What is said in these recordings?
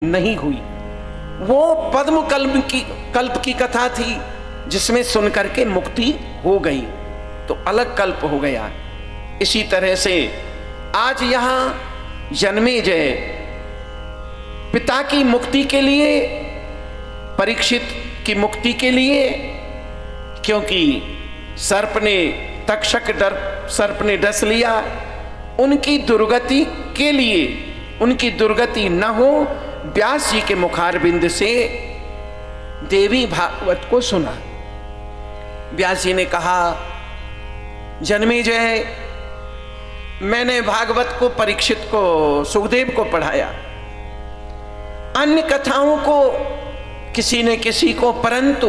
नहीं हुई। वो पद्म कल्प की कथा थी जिसमें सुन करके मुक्ति हो गई, तो अलग कल्प हो गया। इसी तरह से आज यहां जन्मेजय पिता की मुक्ति के लिए, परीक्षित की मुक्ति के लिए, क्योंकि सर्प ने डस लिया, उनकी दुर्गति के लिए, उनकी दुर्गति न हो, व्यास जी के मुखारबिंद से देवी भागवत को सुना। व्यास जी ने कहा, जन्मेजय, मैंने भागवत को परीक्षित को, सुखदेव को पढ़ाया, अन्य कथाओं को किसी ने किसी को, परंतु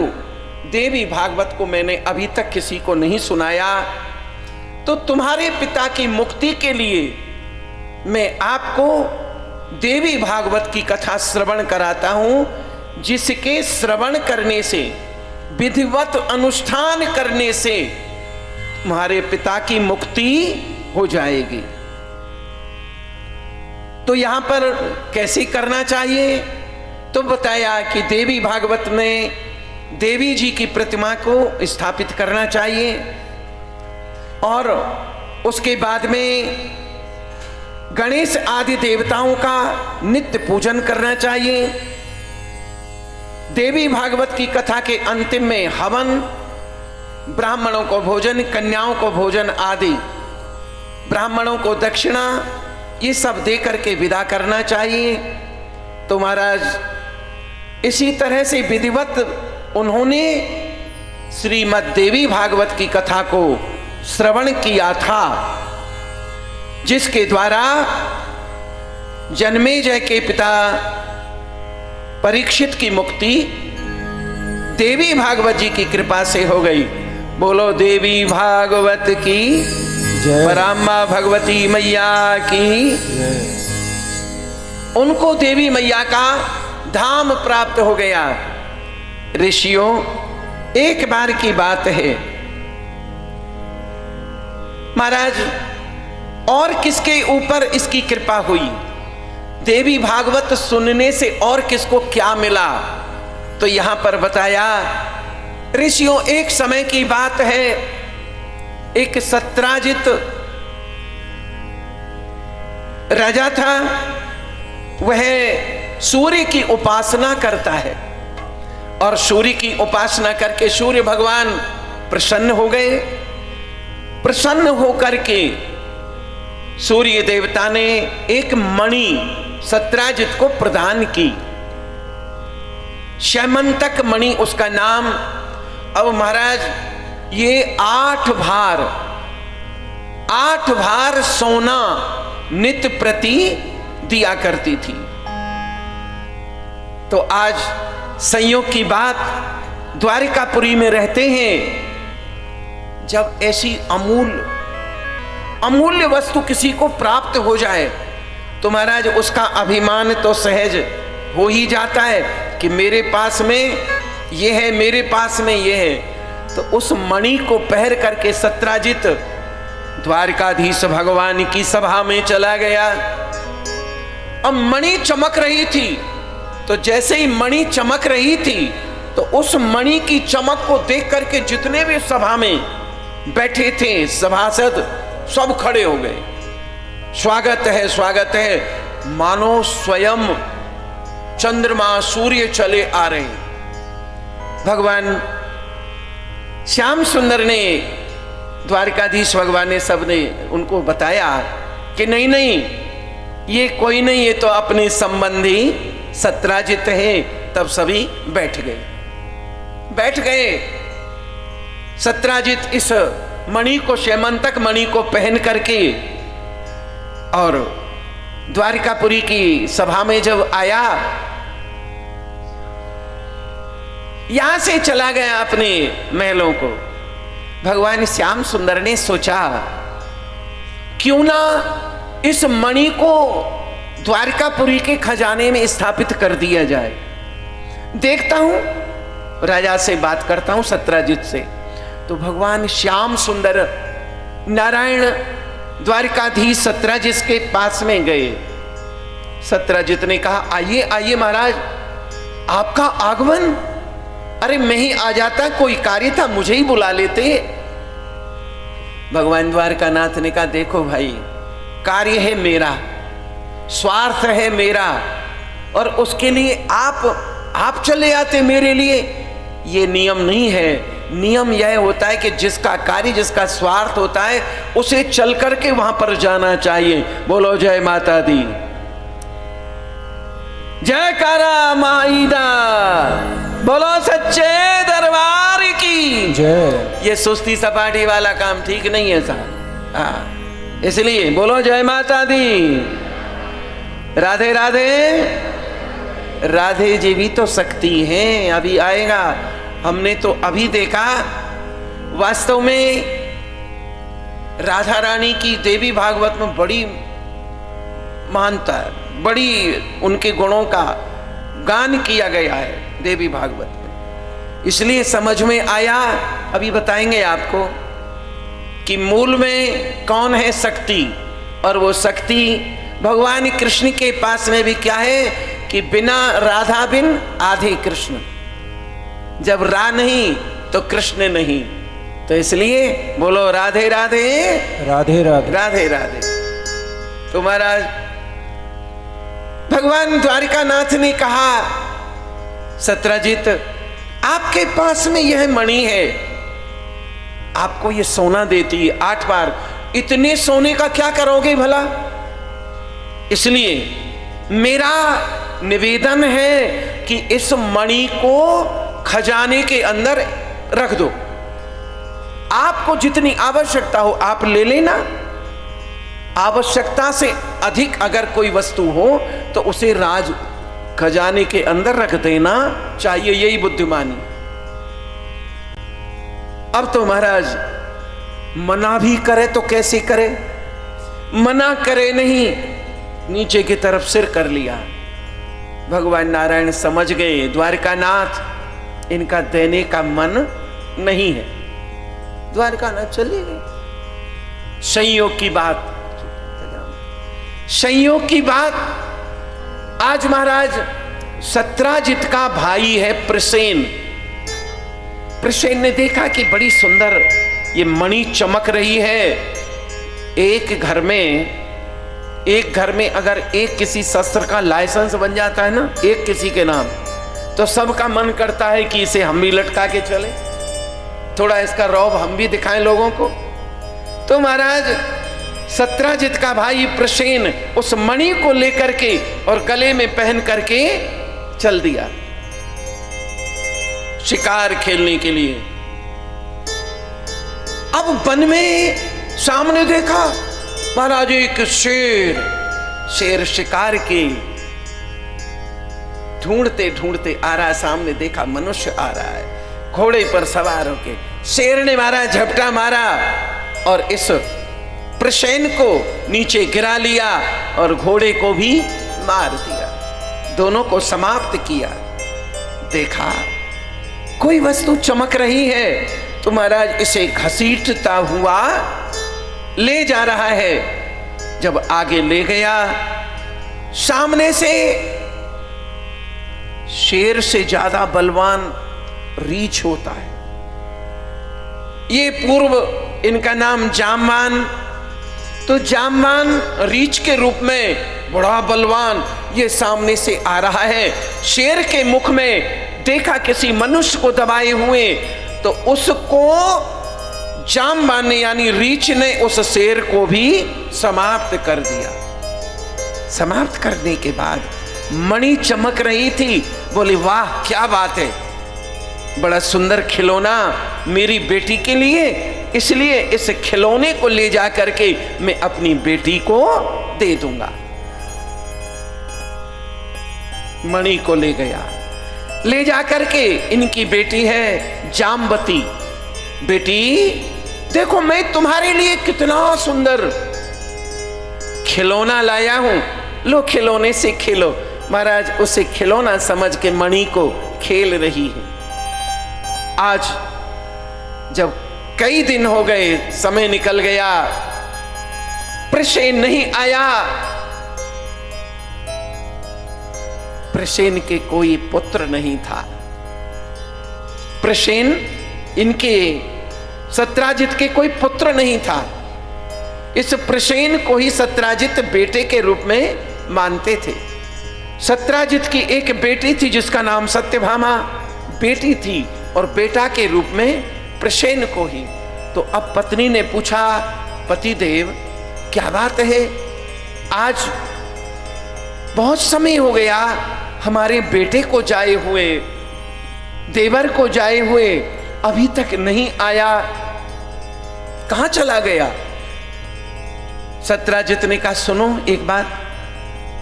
देवी भागवत को मैंने अभी तक किसी को नहीं सुनाया। तो तुम्हारे पिता की मुक्ति के लिए मैं आपको देवी भागवत की कथा श्रवण कराता हूं, जिसके श्रवण करने से, विधिवत अनुष्ठान करने से तुम्हारे पिता की मुक्ति हो जाएगी। तो यहां पर कैसे करना चाहिए? तो बताया कि देवी भागवत में देवी जी की प्रतिमा को स्थापित करना चाहिए और उसके बाद में गणेश आदि देवताओं का नित्य पूजन करना चाहिए। देवी भागवत की कथा के अंतिम में हवन, ब्राह्मणों को भोजन, कन्याओं को भोजन आदि, ब्राह्मणों को दक्षिणा, ये सब दे करके विदा करना चाहिए। तो महाराज इसी तरह से विधिवत उन्होंने श्रीमद् देवी भागवत की कथा को श्रवण किया था, जिसके द्वारा जन्मेजय के पिता परीक्षित की मुक्ति देवी भागवत जी की कृपा से हो गई। बोलो देवी भागवत की जय, पराम्मा भगवती मैया की जय। उनको देवी मैया का धाम प्राप्त हो गया। ऋषियों, एक बार की बात है महाराज, और किसके ऊपर इसकी कृपा हुई? देवी भागवत सुनने से और किसको क्या मिला? तो यहां पर बताया ऋषियों, एक समय की बात है, एक सत्राजित राजा था। वह सूर्य की उपासना करता है और सूर्य की उपासना करके सूर्य भगवान प्रसन्न हो गए। प्रसन्न होकर के सूर्य देवता ने एक मणि सत्राजित को प्रदान की, शैमंतक मणि उसका नाम। अब महाराज ये 8 भार सोना नित्य प्रति दिया करती थी। तो आज संयोग की बात, द्वारिकापुरी में रहते हैं, जब ऐसी अमूल्य वस्तु किसी को प्राप्त हो जाए तो महाराज उसका अभिमान तो सहज हो ही जाता है कि मेरे पास में ये है, मेरे पास में ये है। तो उस मणि को पहन करके सत्राजित द्वारकाधीश भगवान की सभा में चला गया। अब मणि चमक रही थी, तो जैसे ही मणि चमक रही थी तो उस मणि की चमक को देख करके जितने भी सभा में बैठे थे सभासद सब खड़े हो गए। स्वागत है, स्वागत है, मानो स्वयं चंद्रमा सूर्य चले आ रहे। भगवान श्याम सुंदर ने, द्वारकाधीश भगवान ने, सबने उनको बताया कि नहीं नहीं, ये कोई नहीं, ये तो अपने संबंधी सत्राजित है। तब सभी बैठ गए। सत्राजित इस मणि को, शैमंतक मणि को पहन करके और द्वारिकापुरी की सभा में जब आया, यहां से चला गया अपने महलों को। भगवान श्याम सुंदर ने सोचा, क्यों ना इस मणि को द्वारिकापुरी के खजाने में स्थापित कर दिया जाए। देखता हूं, राजा से बात करता हूं, सत्राजित से। तो भगवान श्याम सुंदर नारायण द्वारिकाधीश सत्राजित के पास में गए सत्यजित ने कहा, आइए आइए महाराज, आपका आगमन, अरे मैं ही आ जाता, कोई कार्य था मुझे ही बुला लेते। भगवान द्वारकानाथ ने कहा, देखो भाई, कार्य है मेरा, स्वार्थ है मेरा, और उसके लिए आप चले आते मेरे लिए, ये नियम नहीं है। नियम यह होता है कि जिसका कार्य, जिसका स्वार्थ होता है, उसे चल करके वहां पर जाना चाहिए। बोलो जय माता दी, जयकारा माईदा, बोलो सच्चे दरबार की जय। ये सुस्ती सपाटी वाला काम ठीक नहीं है साहब, इसलिए बोलो जय माता दी। राधे राधे। राधे जी भी तो शक्ति हैं, अभी आएगा। हमने तो अभी देखा, वास्तव में राधा रानी की देवी भागवत में बड़ी महानता है, बड़ी उनके गुणों का गान किया गया है देवी भागवत में, इसलिए समझ में आया। अभी बताएंगे आपको कि मूल में कौन है शक्ति, और वो शक्ति भगवान कृष्ण के पास में भी क्या है कि बिना राधा बिन आधे कृष्ण, जब रा नहीं तो कृष्ण नहीं। तो इसलिए बोलो राधे राधे, राधे राधे, राधे राधे। तो महाराज भगवान द्वारिकानाथ ने कहा, सत्यजित आपके पास में यह मणि है, आपको यह सोना देती है 8 बार, इतने सोने का क्या करोगे भला? इसलिए मेरा निवेदन है कि इस मणि को खजाने के अंदर रख दो, आपको जितनी आवश्यकता हो आप ले लेना, आवश्यकता से अधिक अगर कोई वस्तु हो तो उसे राज खजाने के अंदर रख देना चाहिए, यही बुद्धिमानी। अब तो महाराज मना भी करे तो कैसे करे, मना करे नहीं, नीचे की तरफ सिर कर लिया। भगवान नारायण समझ गए द्वारकानाथ इनका देने का मन नहीं है, द्वारकानाथ चले गए। संयोग की बात, संयोग की बात, आज महाराज सत्यजित का भाई है प्रसेन। प्रसेन ने देखा कि बड़ी सुंदर ये मणि चमक रही है। एक घर में अगर एक किसी शस्त्र का लाइसेंस बन जाता है ना, एक किसी के नाम, तो सबका मन करता है कि इसे हम भी लटका के चले, थोड़ा इसका रौब हम भी दिखाएं लोगों को। तो महाराज सत्यजित का भाई प्रसेन उस मणि को लेकर के और गले में पहन करके चल दिया शिकार खेलने के लिए। अब वन में सामने देखा महाराज एक शेर शिकार के ढूंढते ढूंढते आ रहा, सामने देखा मनुष्य आ रहा है घोड़े पर सवार होके। शेर ने मारा, झपटा मारा और इस प्रसेन को नीचे गिरा लिया और घोड़े को भी मार दिया, दोनों को समाप्त किया। देखा कोई वस्तु चमक रही है तो महाराज इसे घसीटता हुआ ले जा रहा है। जब आगे ले गया, सामने से शेर से ज्यादा बलवान रीछ होता है। ये पूर्व इनका नाम जामवान, तो जामवान रीछ के रूप में बड़ा बलवान ये सामने से आ रहा है। शेर के मुख में देखा किसी मनुष्य को दबाए हुए, तो उसको जामवान ने यानी रीछ ने उस शेर को भी समाप्त कर दिया। समाप्त करने के बाद मणि चमक रही थी, बोली वाह क्या बात है, बड़ा सुंदर खिलौना मेरी बेटी के लिए, इसलिए इस खिलौने को ले जा करके मैं अपनी बेटी को दे दूंगा। मणि को ले गया, ले जा करके इनकी बेटी है जामवती, बेटी देखो मैं तुम्हारे लिए कितना सुंदर खिलौना लाया हूं, लो खिलौने से खेलो। महाराज उसे खिलौना समझ के मणि को खेल रही है। आज जब कई दिन हो गए, समय निकल गया, प्रसेन नहीं आया, प्रसेन के कोई पुत्र नहीं था। प्रसेन इनके सत्राजित के कोई पुत्र नहीं था। इस प्रसेन को ही सत्राजित बेटे के रूप में मानते थे। सत्राजित की एक बेटी थी जिसका नाम सत्यभामा बेटी थी, और बेटा के रूप में प्रसेन को ही। तो अब पत्नी ने पूछा, पतिदेव क्या बात है, आज बहुत समय हो गया हमारे बेटे को जाए हुए, देवर को जाए हुए, अभी तक नहीं आया, कहां चला गया? सत्राजित ने कहा, सुनो एक बात,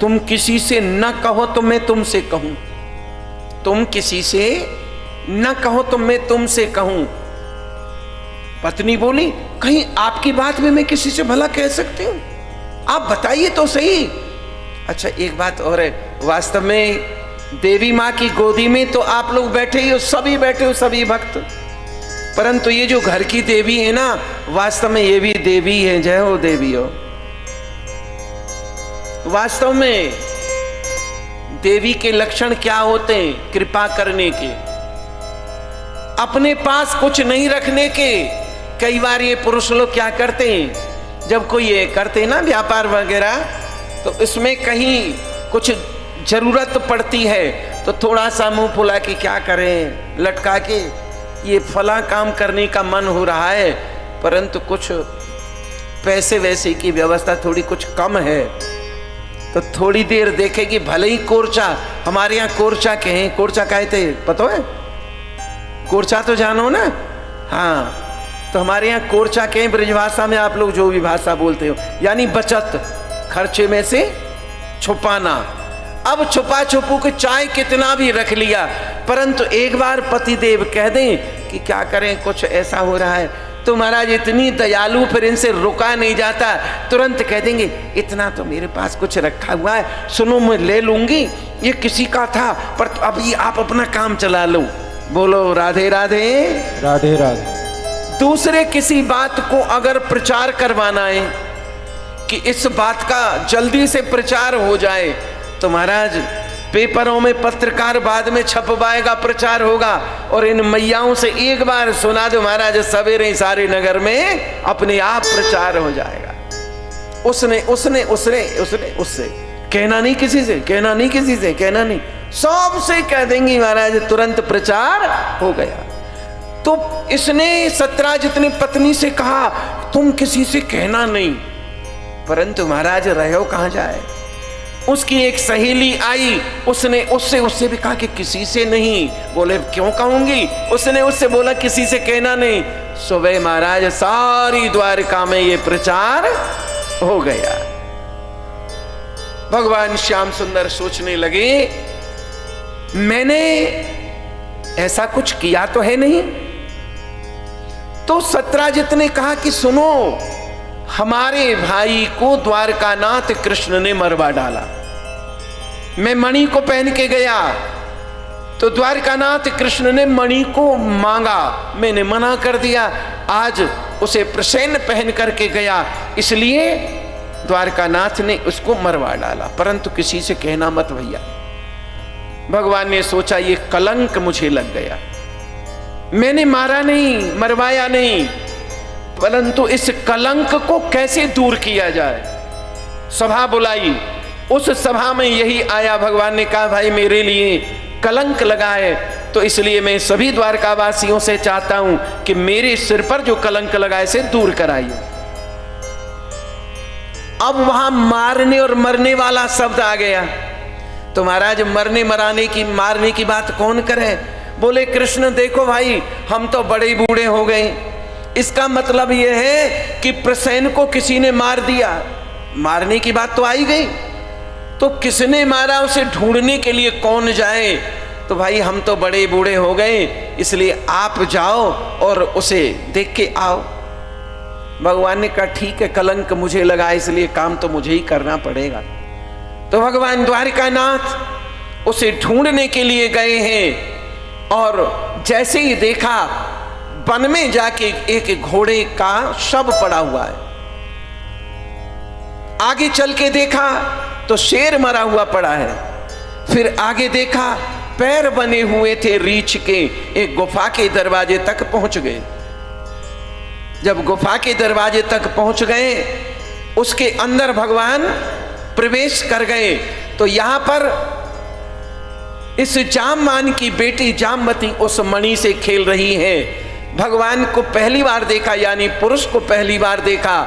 तुम किसी से न कहो तो मैं तुमसे कहूं, तुम किसी से न कहो तो मैं तुमसे कहूं। पत्नी बोली, कहीं आपकी बात में मैं किसी से भला कह सकती हूं? आप बताइए तो सही। अच्छा एक बात और है, वास्तव में देवी माँ की गोदी में तो आप लोग बैठे ही हो, सभी बैठे हो, सभी भक्त, परंतु ये जो घर की देवी है ना, वास्तव में ये भी देवी है। जय हो देवी हो। वास्तव में देवी के लक्षण क्या होते हैं? कृपा करने के, अपने पास कुछ नहीं रखने के। कई बार ये पुरुष लोग क्या करते हैं, जब कोई ये करते हैं ना व्यापार वगैरह, तो इसमें कहीं कुछ जरूरत पड़ती है तो थोड़ा सा मुंह फुला के क्या करें, लटका के ये फला काम करने का मन हो रहा है, परंतु कुछ पैसे वैसे की व्यवस्था थोड़ी कुछ कम है, तो थोड़ी देर देखेगी, भले ही कोरचा, हमारे यहाँ कोरचा कहें, कोरचा कहते पता है? कोरचा तो जानो ना? हाँ, तो हमारे यहाँ कोरचा कहें ब्रजभाषा में, आप लोग जो भी भाषा बोलते हो, यानी बचत, खर्चे में से छुपाना। अब छुपा छुपू के चाहे कितना भी रख लिया, परंतु एक बार पतिदेव कह दें कि क्या करें, कुछ ऐसा हो रहा है, तो महाराज इतनी दयालु, फिर इनसे रुका नहीं जाता, तुरंत कह देंगे, इतना तो मेरे पास कुछ रखा हुआ है, सुनो मैं ले लूंगी, ये किसी का था, पर अभी आप अपना काम चला लो। बोलो राधे राधे। राधे राधे। दूसरे किसी बात को अगर प्रचार करवाना है कि इस बात का जल्दी से प्रचार हो जाए, तो महाराज पेपरों में पत्रकार बाद में छपवाएगा, प्रचार होगा, और इन मैयाओं से एक बार सुना दो महाराज, सवेरे सारे नगर में अपने आप प्रचार हो जाएगा। उसने उसने उसने उसने उससे कहना नहीं, किसी से कहना नहीं, किसी से कहना नहीं, सबसे कह देंगी महाराज, तुरंत प्रचार हो गया। तो इसने सत्राजित ने पत्नी से कहा, तुम किसी से कहना नहीं, परंतु महाराज रहो कहां जाए। उसकी एक सहेली आई, उसने उससे भी कहा कि किसी से नहीं। बोले क्यों कहूंगी? उसने उससे बोला किसी से कहना नहीं। सुबह महाराज सारी द्वारका में ये प्रचार हो गया। भगवान श्याम सुंदर सोचने लगे, मैंने ऐसा कुछ किया तो है नहीं। तो सत्राजित ने कहा कि सुनो, हमारे भाई को द्वारकानाथ कृष्ण ने मरवा डाला। मैं मणि को पहन के गया तो द्वारकानाथ कृष्ण ने मणि को मांगा, मैंने मना कर दिया। आज उसे प्रसेन पहन करके गया, इसलिए द्वारकानाथ ने उसको मरवा डाला, परंतु किसी से कहना मत भैया। भगवान ने सोचा ये कलंक मुझे लग गया, मैंने मारा नहीं, मरवाया नहीं, परंतु इस कलंक को कैसे दूर किया जाए। सभा बुलाई, उस सभा में यही आया। भगवान ने कहा भाई मेरे लिए कलंक लगा है, तो इसलिए मैं सभी द्वारकावासियों से चाहता हूं कि मेरे सिर पर जो कलंक लगा है इसे दूर कराइए। अब वहां मारने और मरने वाला शब्द आ गया, तो महाराज मरने मराने की मारने की बात कौन करे। बोले कृष्ण देखो भाई, हम तो बड़े बूढ़े हो गए, इसका मतलब यह है कि प्रसेन को किसी ने मार दिया। मारने की बात तो आई गई, तो किसने मारा उसे ढूंढने के लिए कौन जाए। तो भाई हम तो बड़े बूढ़े हो गए, इसलिए आप जाओ और उसे देख के आओ। भगवान ने कहा ठीक है, कलंक मुझे लगा, इसलिए काम तो मुझे ही करना पड़ेगा। तो भगवान द्वारिकानाथ उसे ढूंढने के लिए गए हैं, और जैसे ही देखा वन में जाके एक घोड़े का शव पड़ा हुआ है। आगे चल के देखा तो शेर मरा हुआ पड़ा है। फिर आगे देखा, पैर बने हुए थे रीछ के, एक गुफा के दरवाजे तक पहुंच गए। जब गुफा के दरवाजे तक पहुंच गए, उसके अंदर भगवान प्रवेश कर गए, तो यहां पर इस जामवान की बेटी जामवती उस मणि से खेल रही है। भगवान को पहली बार देखा, यानी पुरुष को पहली बार देखा,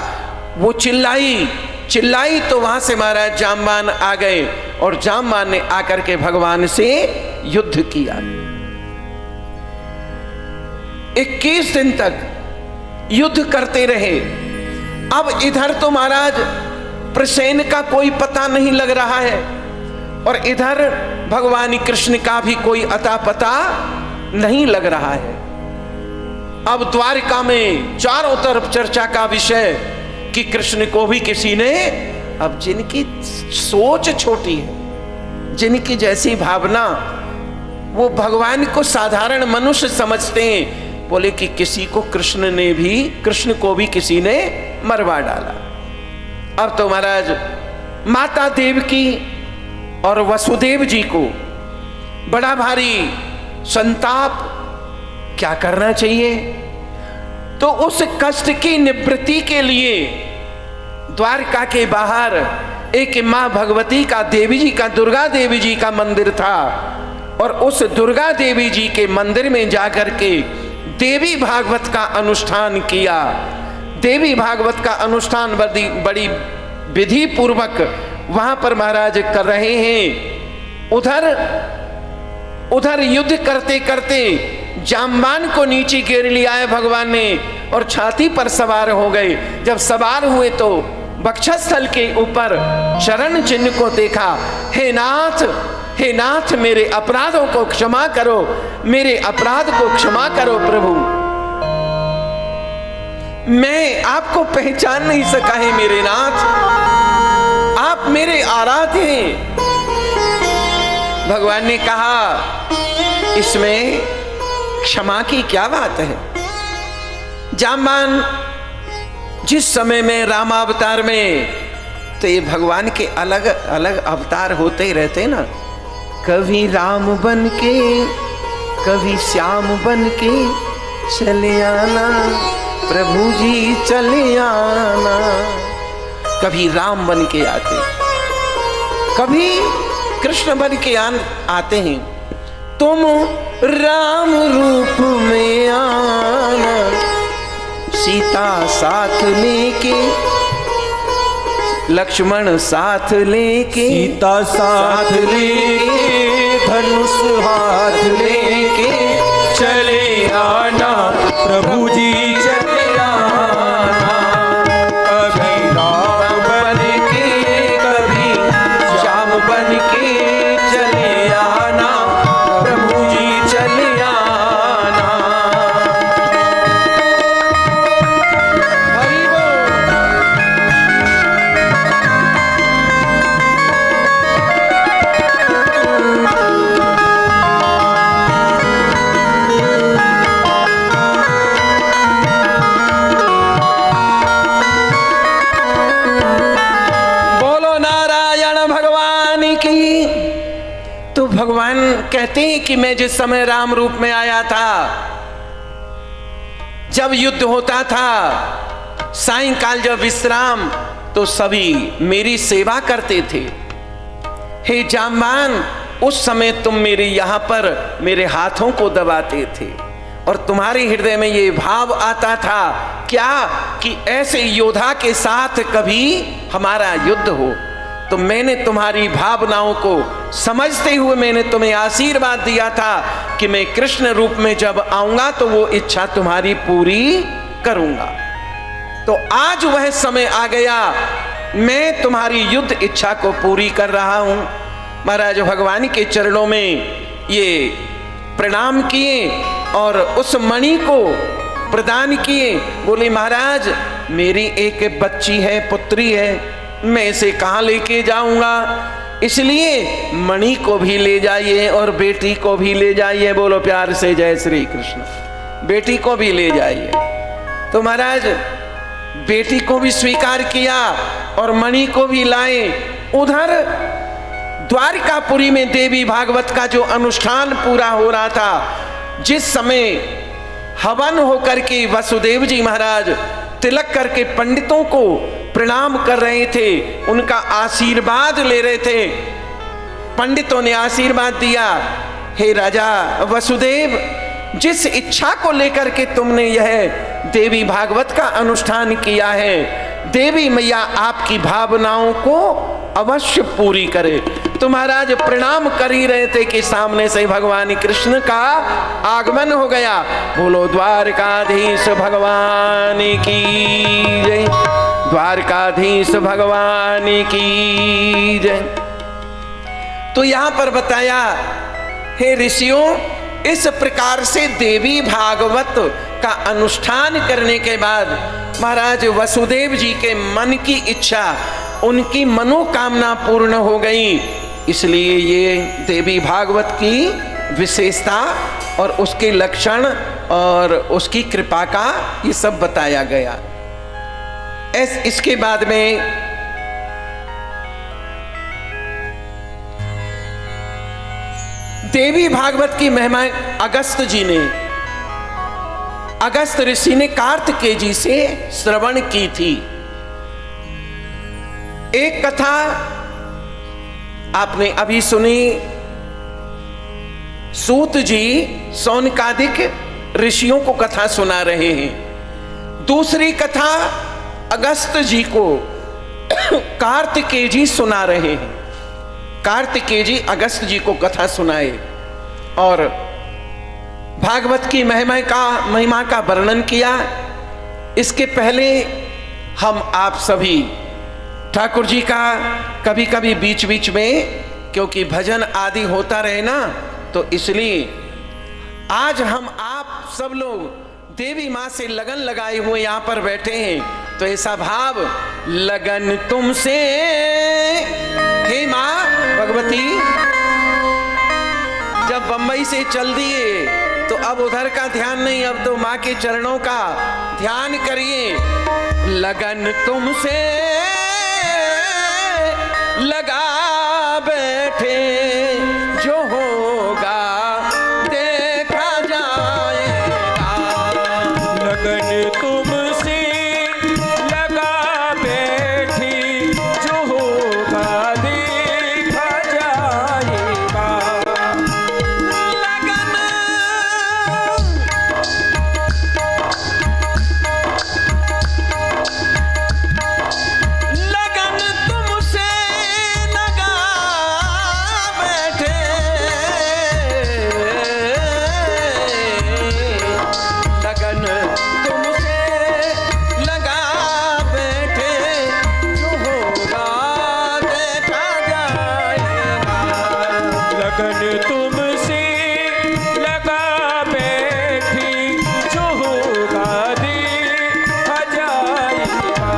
वो चिल्लाई तो वहां से महाराज जामवान आ गए और जामवान ने आकर के भगवान से युद्ध किया। 21 दिन तक युद्ध करते रहे। अब इधर तो महाराज प्रसेन का कोई पता नहीं लग रहा है और इधर भगवान कृष्ण का भी कोई अता पता नहीं लग रहा है। अब द्वारिका में चारों तरफ चर्चा का विषय कि कृष्ण को भी किसी ने, अब जिनकी सोच छोटी है, जिनकी जैसी भावना, वो भगवान को साधारण मनुष्य समझते हैं, बोले कि किसी को कृष्ण को भी किसी ने मरवा डाला। अब तो महाराज माता देवकी और वसुदेव जी को बड़ा भारी संताप, क्या करना चाहिए। तो उस कष्ट की निवृत्ति के लिए द्वारका के बाहर एक मां भगवती का, देवी जी का, दुर्गा देवी जी का मंदिर था और उस दुर्गा देवी जी के मंदिर में जाकर के देवी भागवत का अनुष्ठान किया। देवी भागवत का अनुष्ठान बड़ी विधि पूर्वक वहां पर महाराज कर रहे हैं। उधर युद्ध करते करते जामवान को नीचे घेर लिया है भगवान ने और छाती पर सवार हो गए। जब सवार हुए तो वक्षस्थल के ऊपर चरण चिन्ह को देखा। हे नाथ मेरे अपराधों को क्षमा करो, मेरे अपराध को क्षमा करो प्रभु, मैं आपको पहचान नहीं सका है मेरे नाथ, आप मेरे आराध्य हैं। भगवान ने कहा इसमें क्षमा की क्या बात है। जामवान जिस समय में रामावतार में, तो ये भगवान के अलग अलग अवतार होते ही रहते ना, कभी राम बन के कभी श्याम बन के चले आना प्रभु जी चले आना। कभी राम बन के आते, कभी कृष्ण बन के आते हैं। तुम राम रूप में आना, सीता साथ लेके, लक्ष्मण साथ लेके, सीता साथ लेके, धनुष हाथ लेके चले आना प्रभु जी चले आना। कभी राम बन के कभी श्याम बन के चले आना प्रभु जी चले आना। हरि बोल। तो भगवान कहते हैं कि मैं जिस समय राम रूप में आया था, जब युद्ध होता था, सायंकाल जब विश्राम, तो सभी मेरी सेवा करते थे। हे जामवान, उस समय तुम मेरे यहां पर मेरे हाथों को दबाते थे और तुम्हारे हृदय में ये भाव आता था क्या कि ऐसे योद्धा के साथ कभी हमारा युद्ध हो। तो मैंने तुम्हारी भावनाओं को समझते हुए मैंने तुम्हें आशीर्वाद दिया था कि मैं कृष्ण रूप में जब आऊंगा तो वो इच्छा तुम्हारी पूरी करूंगा। तो आज वह समय आ गया, मैं तुम्हारी युद्ध इच्छा को पूरी कर रहा हूं। महाराज भगवान के चरणों में ये प्रणाम किए और उस मणि को प्रदान किए। बोले महाराज मेरी एक बच्ची है, पुत्री है, मैं इसे कहाँ लेके जाऊंगा, इसलिए मणि को भी ले जाइए और बेटी को भी ले जाइए। बोलो प्यार से जय श्री कृष्ण। बेटी को भी ले जाइए। तो महाराज बेटी को भी स्वीकार किया और मणि को भी लाए। उधर द्वारिकापुरी में देवी भागवत का जो अनुष्ठान पूरा हो रहा था, जिस समय हवन होकर के वसुदेव जी महाराज तिलक करके पंडितों को प्रणाम कर रहे थे, उनका आशीर्वाद ले रहे थे, पंडितों ने आशीर्वाद दिया, हे राजा वसुदेव, जिस इच्छा को लेकर के तुमने यह देवी भागवत का अनुष्ठान किया है, देवी मैया आपकी भावनाओं को अवश्य पूरी करे। तो महाराज प्रणाम कर ही रहे थे कि सामने से भगवान कृष्ण का आगमन हो गया। बोलो द्वारकाधीश भगवान की जय, द्वारकाधीश भगवान की जय। तो यहां पर बताया, हे ऋषियों, इस प्रकार से देवी भागवत का अनुष्ठान करने के बाद महाराज वसुदेव जी के मन की इच्छा, उनकी मनोकामना पूर्ण हो गई। इसलिए ये देवी भागवत की विशेषता और उसके लक्षण और उसकी कृपा का ये सब बताया गया। इसके बाद में देवी भागवत की महिमा अगस्त जी ने, अगस्त ऋषि ने कार्तिकेय जी से श्रवण की थी। एक कथा आपने अभी सुनी, सूत जी सौनकादिक ऋषियों को कथा सुना रहे हैं। दूसरी कथा अगस्त जी को कार्तिकेय जी सुना रहे हैं। कार्तिकेय जी अगस्त जी को कथा सुनाए और भागवत की महिमा का वर्णन किया। इसके पहले हम आप सभी ठाकुर जी का कभी कभी बीच बीच में, क्योंकि भजन आदि होता रहे ना, तो इसलिए आज हम आप सब लोग देवी माँ से लगन लगाए हुए यहाँ पर बैठे हैं। तो ऐसा भाव, लगन तुमसे हे माँ भगवती, जब बंबई से चल दिए तो अब उधर का ध्यान नहीं, अब तो माँ के चरणों का ध्यान करिए। लगन तुमसे लगा बैठे, जो होगा देखा जाएगा। लगन तुमसे लगा बैठी, जो होगा देखा जाएगा। लगन तुमसे लगा बैठे, लगन तुमसे लगा बैठे, जो होगा देखा जाएगा। लगन तुमसे लगा बैठी, जो होगा देखा जाएगा।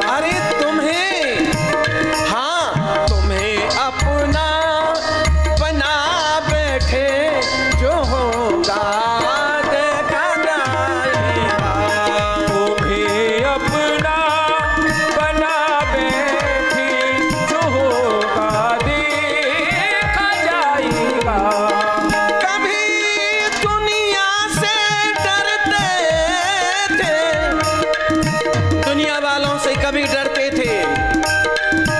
अरे तुम्हें, हाँ तुम्हें अपना बना बैठे, जो होगा देखा जाएगा। तुम्हें अपना बना बैठी, जो होगा देखा जाएगा। कभी दुनिया से डरते थे, दुनिया वालों से कभी डरते थे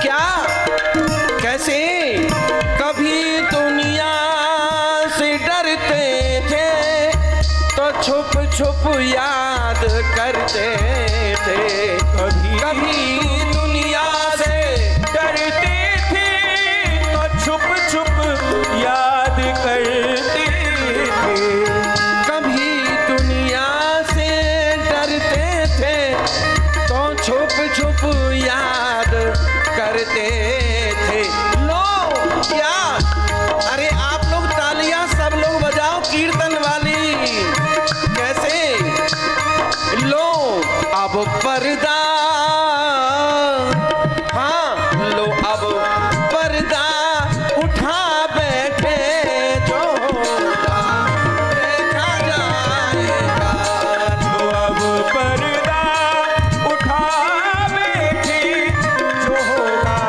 क्या? कैसे? कभी दुनिया से डरते थे तो छुप छुप याद करते थे। कभी दुनिया से डरते थे तो छुप छुप याद करते थे। कभी दुनिया से डरते थे तो छुप छुप याद करते थे। लो याद, अरे आप लोग तालियां सब लोग बजाओ कीर्तन वाली। कैसे? लो अब पर्दा, हाँ लो अब पर्दा उठा बैठे, जो होगा देखा जाएगा। तो अब पर्दा उठा बैठे, जो होगा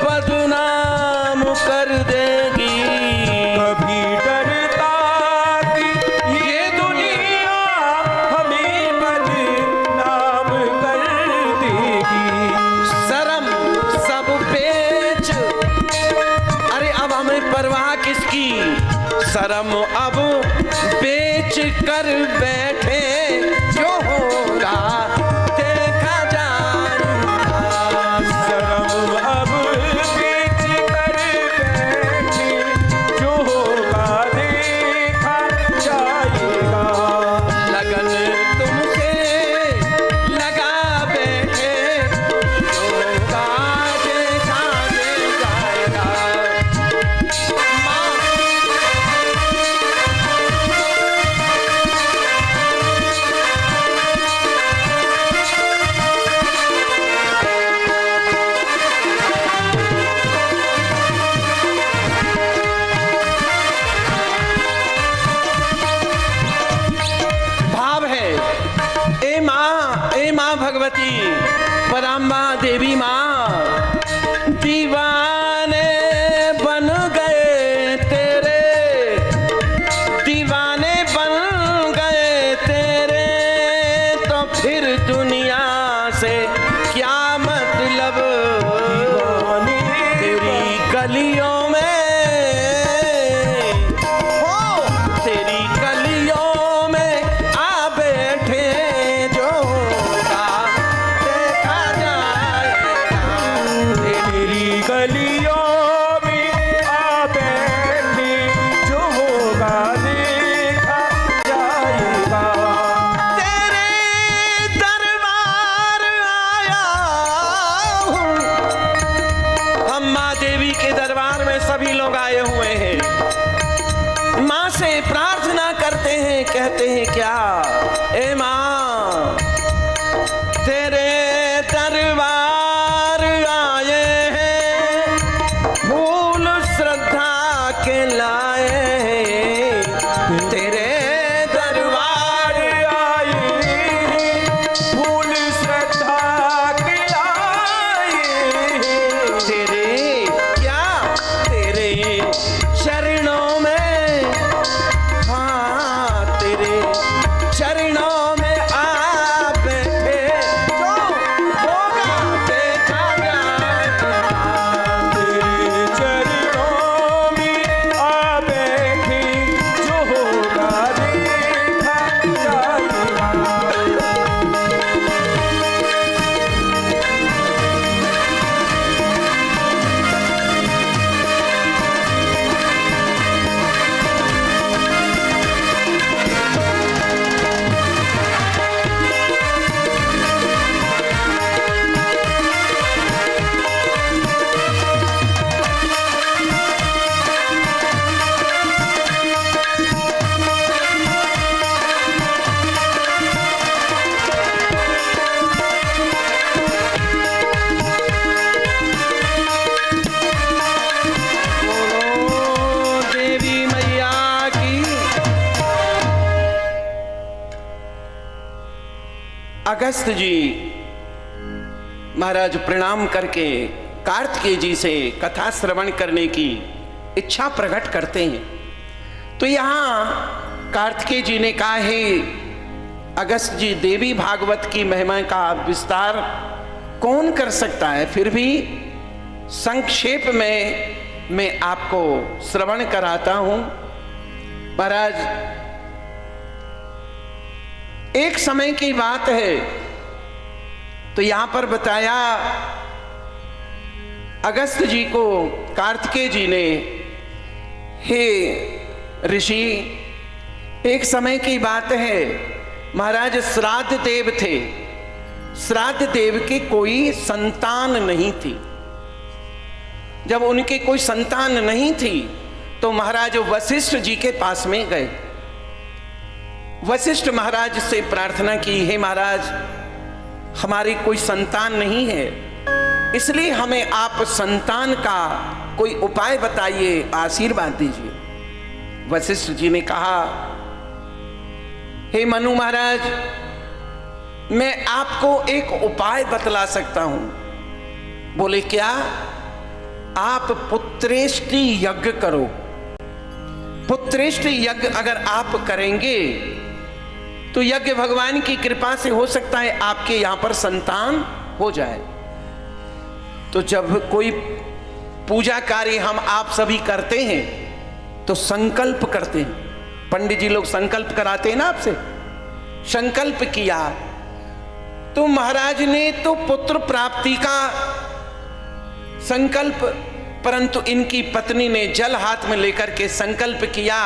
बदनाम कर देगी। कभी डरता कि ये दुनिया हमें बदनाम कर देगी। शर्म सब बेच, अरे अब हमें परवाह किसकी, शर्म अब बेच कर बैठे, जो होगा देखा जाएगा। शर्म अब बेच कर बैठे, जो होगा देखा जाएगा। लगन तुमसे लगा बैठे, जो होगा देखा जाएगा। भाव है, ए माँ भगवती पराम्बा देवी माँ, दीवाने बन गए तेरे, दीवाने बन गए तेरे, तो फिर दुनिया से क्या मतलब। तेरी गलियों में हो, तेरी गलियों में आ बैठे, जो होगा देखा जाएगा। तेरी गलियों में आ बैठे, जो होगा देखा जाएगा। तेरे दरबार आया हूँ, हम माँ देवी के दरबार में सभी लोग आए हुए हैं। माँ से प्रार्थना करते हैं, कहते हैं क्या, ए माँ तेरे दरबार आए हैं, फूल श्रद्धा के लाए हैं। तेरे दरबार आए हैं, फूल श्रद्धा के आए हैं। तेरे क्या, तेरे चरणों में, हाँ तेरे चरणों में आ बैठे, जो होगा देखा जाएगा। तेरे चरणों में आ बैठे, जो होगा देखा जाएगा। बोलो देवी मैया की। अगस्त जी महाराज प्रणाम करके कार्तिकेय जी से कथा श्रवण करने की इच्छा प्रकट करते हैं। तो यहाँ कार्तिकेय जी ने कहा है, अगस्त जी देवी भागवत की महिमा का विस्तार कौन कर सकता है, फिर भी संक्षेप में मैं आपको श्रवण कराता हूं। महाराज एक समय की बात है, तो यहां पर बताया अगस्त जी को कार्तिकेय जी ने, हे ऋषि एक समय की बात है, महाराज श्राद्ध देव थे, श्राद्ध देव की कोई संतान नहीं थी। जब उनकी कोई संतान नहीं थी तो महाराज वशिष्ठ जी के पास में गए। वशिष्ठ महाराज से प्रार्थना की, हे महाराज हमारी कोई संतान नहीं है, इसलिए हमें आप संतान का कोई उपाय बताइए, आशीर्वाद दीजिए। वशिष्ठ जी ने कहा, हे मनु महाराज मैं आपको एक उपाय बतला सकता हूं। बोले क्या? आप पुत्रेष्टि यज्ञ करो। पुत्रेष्टि यज्ञ अगर आप करेंगे तो यज्ञ भगवान की कृपा से हो सकता है आपके यहां पर संतान हो जाए। तो जब कोई पूजा कार्य हम आप सभी करते हैं तो संकल्प करते हैं। पंडित जी लोग संकल्प कराते हैं ना आपसे, संकल्प किया तो महाराज ने तो पुत्र प्राप्ति का संकल्प, परंतु इनकी पत्नी ने जल हाथ में लेकर के संकल्प किया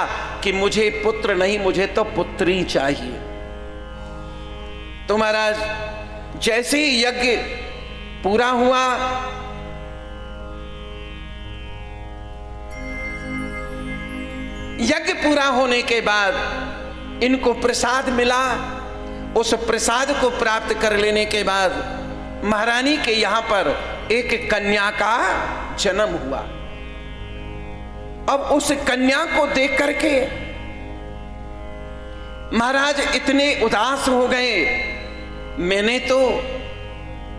कि मुझे पुत्र नहीं, मुझे तो पुत्री चाहिए। तो महाराज जैसे ही यज्ञ पूरा हुआ, यज्ञ पूरा होने के बाद इनको प्रसाद मिला। उस प्रसाद को प्राप्त कर लेने के बाद महारानी के यहां पर एक कन्या का जन्म हुआ। अब उस कन्या को देख करके महाराज इतने उदास हो गए, मैंने तो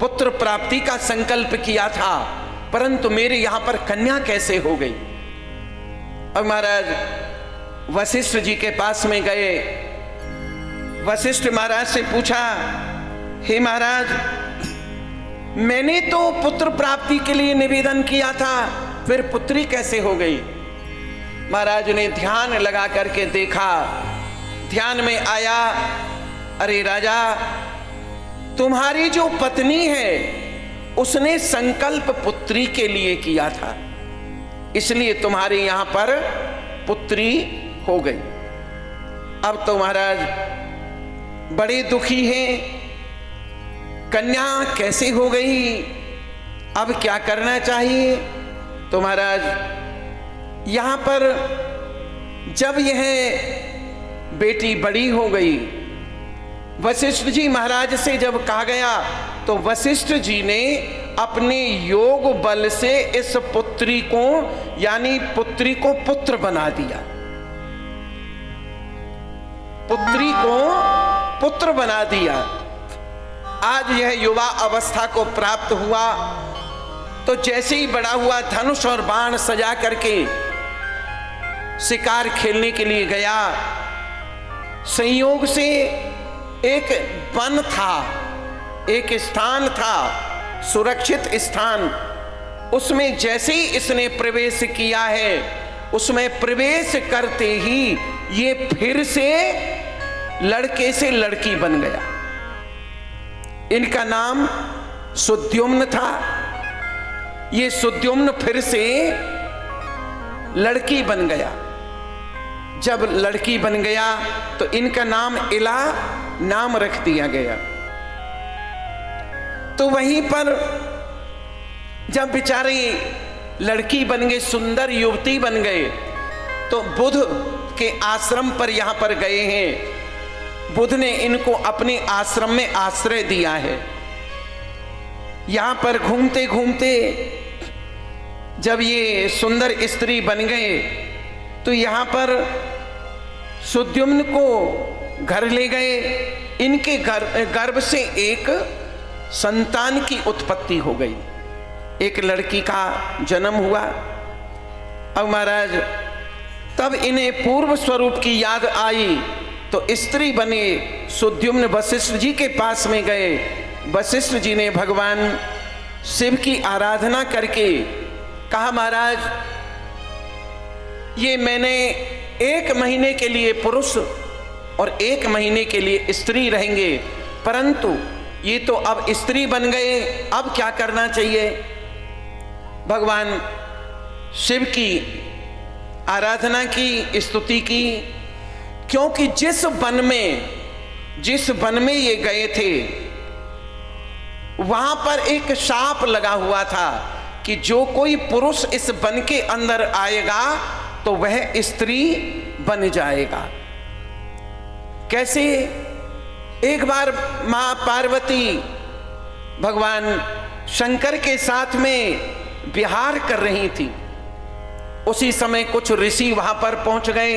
पुत्र प्राप्ति का संकल्प किया था, परंतु मेरे यहां पर कन्या कैसे हो गई। अब महाराज वशिष्ठ जी के पास में गए। वशिष्ठ महाराज से पूछा, हे महाराज, मैंने तो पुत्र प्राप्ति के लिए निवेदन किया था, फिर पुत्री कैसे हो गई। महाराज ने ध्यान लगा करके देखा, ध्यान में आया, अरे राजा, तुम्हारी जो पत्नी है उसने संकल्प पुत्री के लिए किया था, इसलिए तुम्हारे यहां पर पुत्री हो गई। अब तो महाराज बड़े दुखी हैं, कन्या कैसे हो गई, अब क्या करना चाहिए। तो महाराज यहां पर जब यह बेटी बड़ी हो गई, वशिष्ठ जी महाराज से जब कहा गया तो वशिष्ठ जी ने अपने योग बल से इस पुत्री को, यानी पुत्री को पुत्र बना दिया। पुत्री को पुत्र बना दिया। आज यह युवा अवस्था को प्राप्त हुआ तो जैसे ही बड़ा हुआ, धनुष और बाण सजा करके शिकार खेलने के लिए गया। संयोग से एक वन था, एक स्थान था, सुरक्षित स्थान, उसमें जैसे ही इसने प्रवेश किया है, उसमें प्रवेश करते ही ये फिर से लड़के से लड़की बन गया। इनका नाम सुद्युम्न था। ये सुद्युम्न फिर से लड़की बन गया। जब लड़की बन गया तो इनका नाम इला नाम रख दिया गया। तो वहीं पर जब बेचारी लड़की बन गई, सुंदर युवती बन गए, तो बुध के आश्रम पर यहां पर गए हैं। बुध ने इनको अपने आश्रम में आश्रय दिया है। यहां पर घूमते घूमते जब ये सुंदर स्त्री बन गए तो यहां पर सुद्युम्न को घर ले गए। इनके गर्भ से एक संतान की उत्पत्ति हो गई, एक लड़की का जन्म हुआ। अब महाराज तब इन्हें पूर्व स्वरूप की याद आई तो स्त्री बने सुद्युम्न वशिष्ठ जी के पास में गए। वशिष्ठ जी ने भगवान शिव की आराधना करके कहा, महाराज ये मैंने 1 महीने के लिए पुरुष और 1 महीने के लिए स्त्री रहेंगे, परंतु ये तो अब स्त्री बन गए, अब क्या करना चाहिए। भगवान शिव की आराधना की, स्तुति की, क्योंकि जिस वन में ये गए थे वहां पर एक शाप लगा हुआ था कि जो कोई पुरुष इस वन के अंदर आएगा तो वह स्त्री बन जाएगा। कैसे। एक बार मां पार्वती भगवान शंकर के साथ में विहार कर रही थी। उसी समय कुछ ऋषि वहां पर पहुंच गए।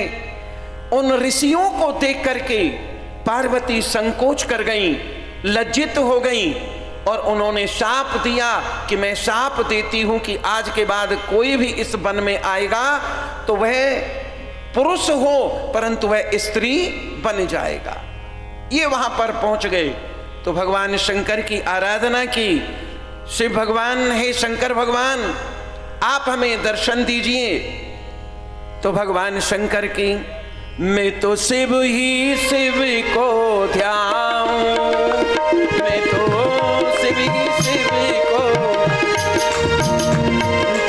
उन ऋषियों को देख करके पार्वती संकोच कर गई, लज्जित हो गई और उन्होंने शाप दिया कि मैं शाप देती हूं कि आज के बाद कोई भी इस वन में आएगा तो वह पुरुष हो परंतु वह स्त्री बन जाएगा। ये वहां पर पहुंच गए तो भगवान शंकर की आराधना की। शिव भगवान, हे शंकर भगवान आप हमें दर्शन दीजिए। तो भगवान शंकर की, मैं तो शिव ही शिव को ध्याऊं, मैं तो शिव ही शिव को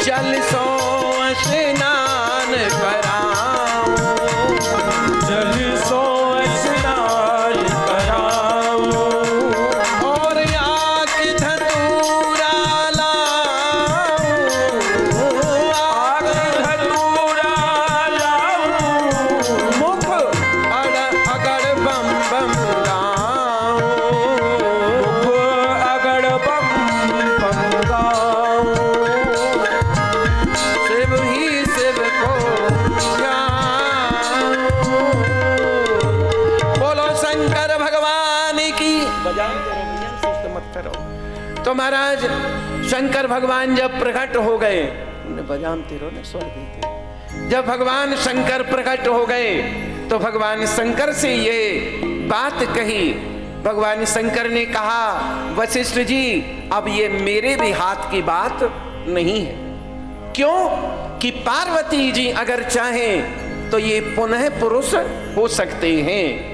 जल सो स्नान कराऊं, जल सो स्नान कराऊं, और आग धतूरा लाऊं, आग धतूरा लाऊं, मुख अगड़ बम बम गाऊं, मुख अगड़ बम बम गाऊं, शिव ही शिव को ध्याऊं। बोलो शंकर भगवान की। बजान करो भैया, सुस्त मत करो। तो महाराज शंकर भगवान जब प्रकट हो गए, बजानते रहो ना, स्वर देते। जब भगवान शंकर प्रकट हो गए तो भगवान शंकर से ये बात कही। भगवान शंकर ने कहा, वशिष्ठ जी अब ये मेरे भी हाथ की बात नहीं है। क्यों कि पार्वती जी अगर चाहें तो ये पुनः पुरुष हो सकते हैं।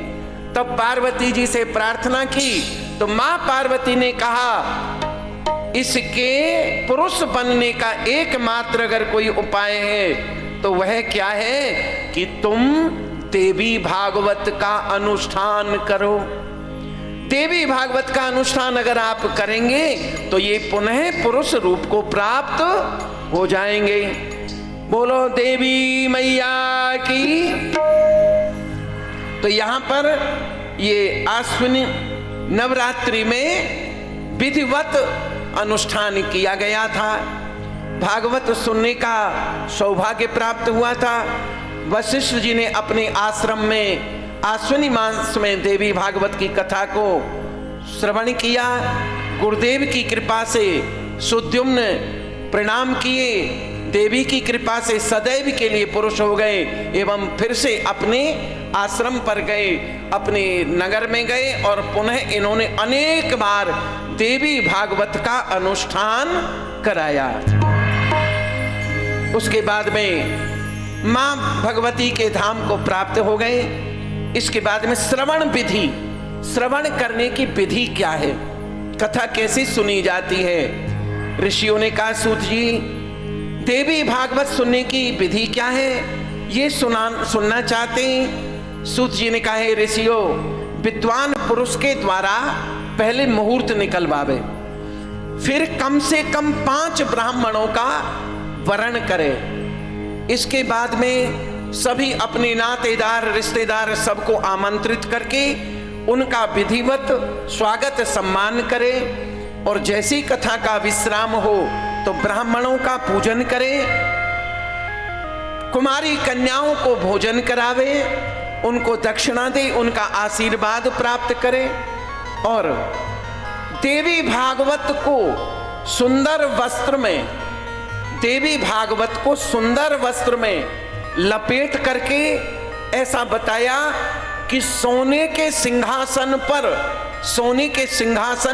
तब पार्वती जी से प्रार्थना की तो मां पार्वती ने कहा, इसके पुरुष बनने का एकमात्र अगर कोई उपाय है तो वह क्या है कि तुम देवी भागवत का अनुष्ठान करो। देवी भागवत का अनुष्ठान अगर आप करेंगे तो ये पुनः पुरुष रूप को प्राप्त हो जाएंगे। बोलो देवी मैया की। तो यहां पर ये आश्विनी नवरात्रि में विधिवत अनुष्ठान किया गया था। भागवत सुनने का सौभाग्य प्राप्त हुआ था। वशिष्ठ जी ने अपने आश्रम में आश्विनी मास में देवी भागवत की कथा को श्रवण किया। गुरुदेव की कृपा से सुद्युम्न प्रणाम किए, देवी की कृपा से सदैव के लिए पुरुष हो गए एवं फिर से अपने आश्रम पर गए, अपने नगर में गए और पुनः इन्होंने अनेक बार देवी भागवत का अनुष्ठान कराया। उसके बाद में मां भगवती के धाम को प्राप्त हो गए। इसके बाद में श्रवण विधि, श्रवण करने की विधि क्या है, कथा कैसे सुनी जाती है। ऋषियों ने कहा, सूत जी देवी भागवत सुनने की विधि क्या है, ये सुनना चाहते हैं। सूत जी ने कहा, है ऋषियों, विद्वान पुरुष के द्वारा पहले मुहूर्त निकलवावे, फिर कम से कम 5 ब्राह्मणों का वरण करे। इसके बाद में सभी अपने नातेदार रिश्तेदार सबको आमंत्रित करके उनका विधिवत स्वागत सम्मान करे और जैसी कथा का विश्राम हो तो ब्राह्मणों का पूजन करे, कुमारी कन्याओं को भोजन करावे, उनको दक्षिणा दे, उनका आशीर्वाद प्राप्त करे और देवी भागवत को सुंदर वस्त्र में, देवी भागवत को सुंदर वस्त्र में लपेट करके ऐसा बताया कि सोने के सिंहासन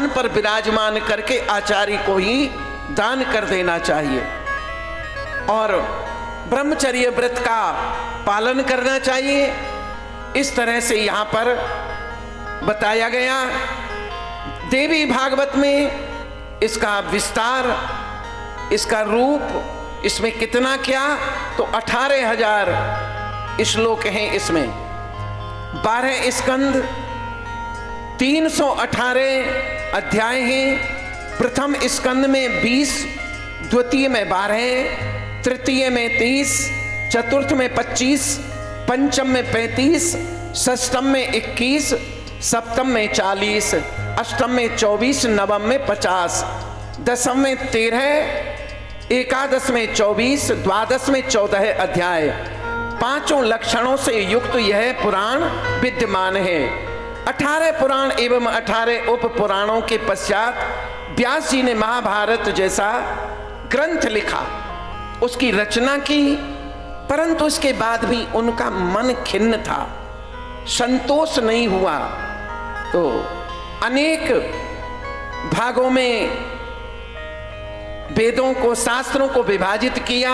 पर विराजमान करके आचार्य को ही दान कर देना चाहिए और ब्रह्मचर्य व्रत का पालन करना चाहिए। इस तरह से यहाँ पर बताया गया। देवी भागवत में इसका विस्तार, इसका रूप, इसमें कितना क्या, तो 18,000 श्लोक हैं। इसमें 12 स्कंद, 318 अध्याय हैं। प्रथम स्कंद में 20, द्वितीय में 12, तृतीय में 30, चतुर्थ में 25, पंचम में 35, षष्ठम में 21, सप्तम में 40, अष्टम में 24, नवम में 50, दसम में 13, एकादश में 24, द्वादश में 14 अध्याय। 5 लक्षणों से युक्त यह पुराण विद्यमान है। 18 पुराण एवं 18 उप पुराणों के पश्चात व्यास जी ने महाभारत जैसा ग्रंथ लिखा, उसकी रचना की, परंतु उसके बाद भी उनका मन खिन्न था, संतोष नहीं हुआ। तो अनेक भागों में वेदों को, शास्त्रों को विभाजित किया,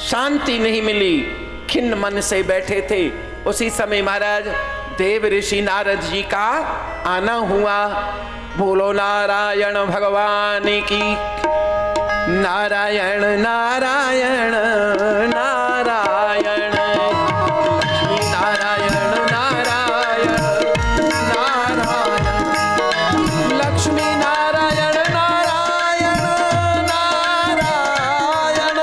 शांति नहीं मिली, खिन्न मन से बैठे थे। उसी समय महाराज देव ऋषि नारद जी का आना हुआ। बोलो नारायण भगवान की। नारायण नारायण नारायण लक्ष्मी नारायण नारायण नारायण लक्ष्मी नारायण नारायण नारायण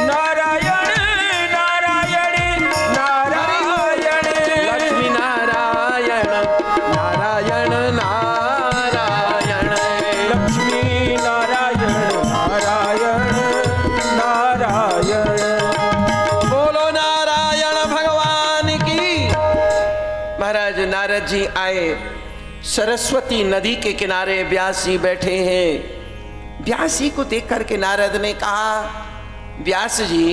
नारायण नारायण नारायण लक्ष्मी नारायण नारायण नारायण लक्ष्मी नारायण नारायण नारायण। बोलो नारायण भगवान की। महाराज नारद जी आए, सरस्वती नदी के किनारे व्यास जी बैठे हैं। व्यास जी को देख करके नारद ने कहा, व्यास जी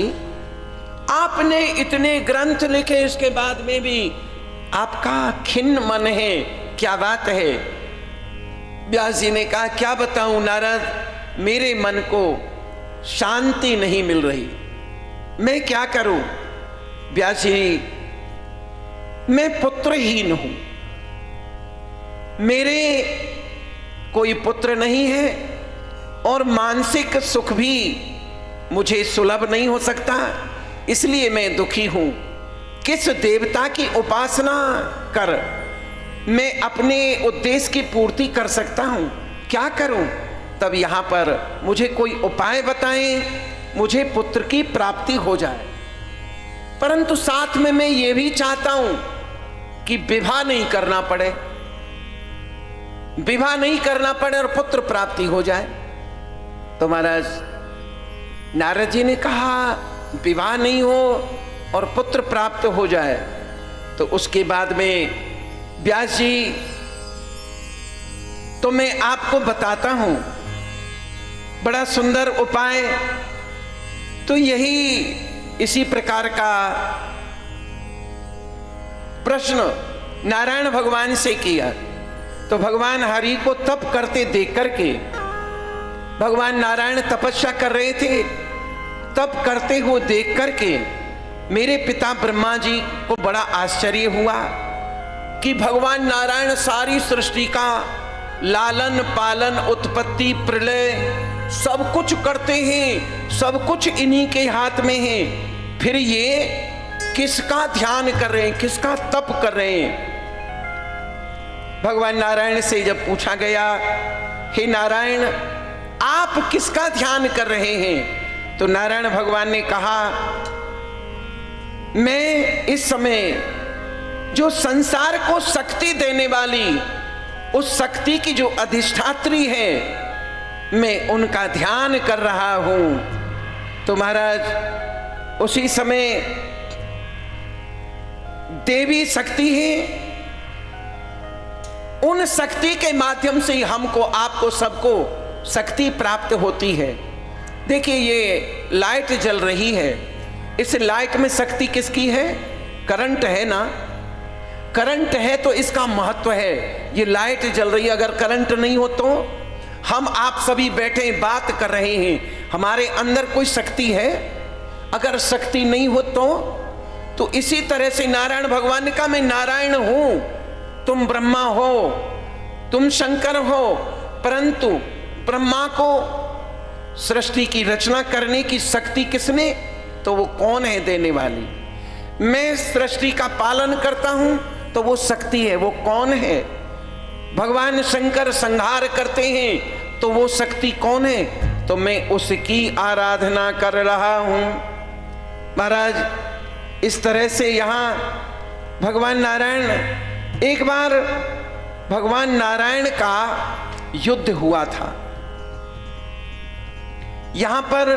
आपने इतने ग्रंथ लिखे, इसके बाद में भी आपका खिन्न मन है, क्या बात है? व्यास जी ने कहा, क्या बताऊं नारद, मेरे मन को शांति नहीं मिल रही, मैं क्या करूं? व्यास जी, मैं पुत्रहीन हूं, मेरे कोई पुत्र नहीं है और मानसिक सुख भी मुझे सुलभ नहीं हो सकता, इसलिए मैं दुखी हूं। किस देवता की उपासना कर मैं अपने उद्देश्य की पूर्ति कर सकता हूं, क्या करूं? तब यहां पर मुझे कोई उपाय बताएं, मुझे पुत्र की प्राप्ति हो जाए। परंतु साथ में मैं ये भी चाहता हूं कि विवाह नहीं करना पड़े, विवाह नहीं करना पड़े और पुत्र प्राप्ति हो जाए। तो महाराज नारद जी ने कहा, विवाह नहीं हो और पुत्र प्राप्त हो जाए। तो उसके बाद में व्यास जी, तो मैं आपको बताता हूं बड़ा सुंदर उपाय। तो यही इसी प्रकार का प्रश्न नारायण भगवान से किया। तो भगवान हरि को तप करते देख करके, भगवान नारायण तपस्या कर रहे थे, तप करते हुए देख करके मेरे पिता ब्रह्मा जी को बड़ा आश्चर्य हुआ कि भगवान नारायण सारी सृष्टि का लालन पालन, उत्पत्ति, प्रलय सब कुछ करते हैं, सब कुछ इन्हीं के हाथ में है, फिर ये किसका ध्यान कर रहे हैं, किसका तप कर रहे हैं? भगवान नारायण से जब पूछा गया, हे नारायण आप किसका ध्यान कर रहे हैं? तो नारायण भगवान ने कहा, मैं इस समय जो संसार को शक्ति देने वाली, उस शक्ति की जो अधिष्ठात्री है, मैं उनका ध्यान कर रहा हूं। तो महाराज उसी समय देवी शक्ति है, उन शक्ति के माध्यम से हमको, आपको, सबको शक्ति प्राप्त होती है। देखिए ये लाइट जल रही है, इस लाइट में शक्ति किसकी है? करंट है ना, करंट है तो इसका महत्व है। ये लाइट जल रही है, अगर करंट नहीं हो तो हम आप सभी बैठे बात कर रहे हैं, हमारे अंदर कोई शक्ति है? अगर शक्ति नहीं हो तो इसी तरह से नारायण भगवान ने कहा, मैं नारायण हूं, तुम ब्रह्मा हो, तुम शंकर हो, परंतु ब्रह्मा को सृष्टि की रचना करने की शक्ति किसने? तो वो कौन है देने वाली? मैं सृष्टि का पालन करता हूं तो वो शक्ति है, वो कौन है? भगवान शंकर संहार करते हैं तो वो शक्ति कौन है? तो मैं उसकी आराधना कर रहा हूं। महाराज इस तरह से यहां भगवान नारायण, एक बार भगवान नारायण का युद्ध हुआ था। यहां पर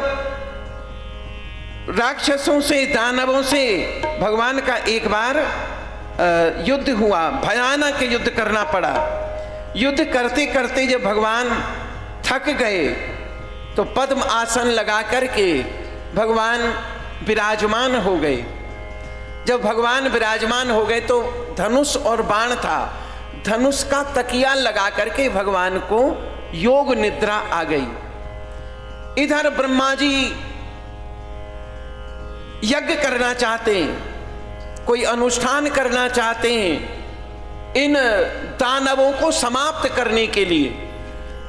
राक्षसों से, दानवों से भगवान का एक बार युद्ध हुआ, भयानक युद्ध करना पड़ा। युद्ध करते करते जब भगवान थक गए तो पद्म आसन लगा करके भगवान विराजमान हो गए। जब भगवान विराजमान हो गए तो धनुष और बाण था, धनुष का तकिया लगा करके भगवान को योग निद्रा आ गई। इधर ब्रह्मा जी यज्ञ करना चाहते हैं, कोई अनुष्ठान करना चाहते हैं इन दानवों को समाप्त करने के लिए।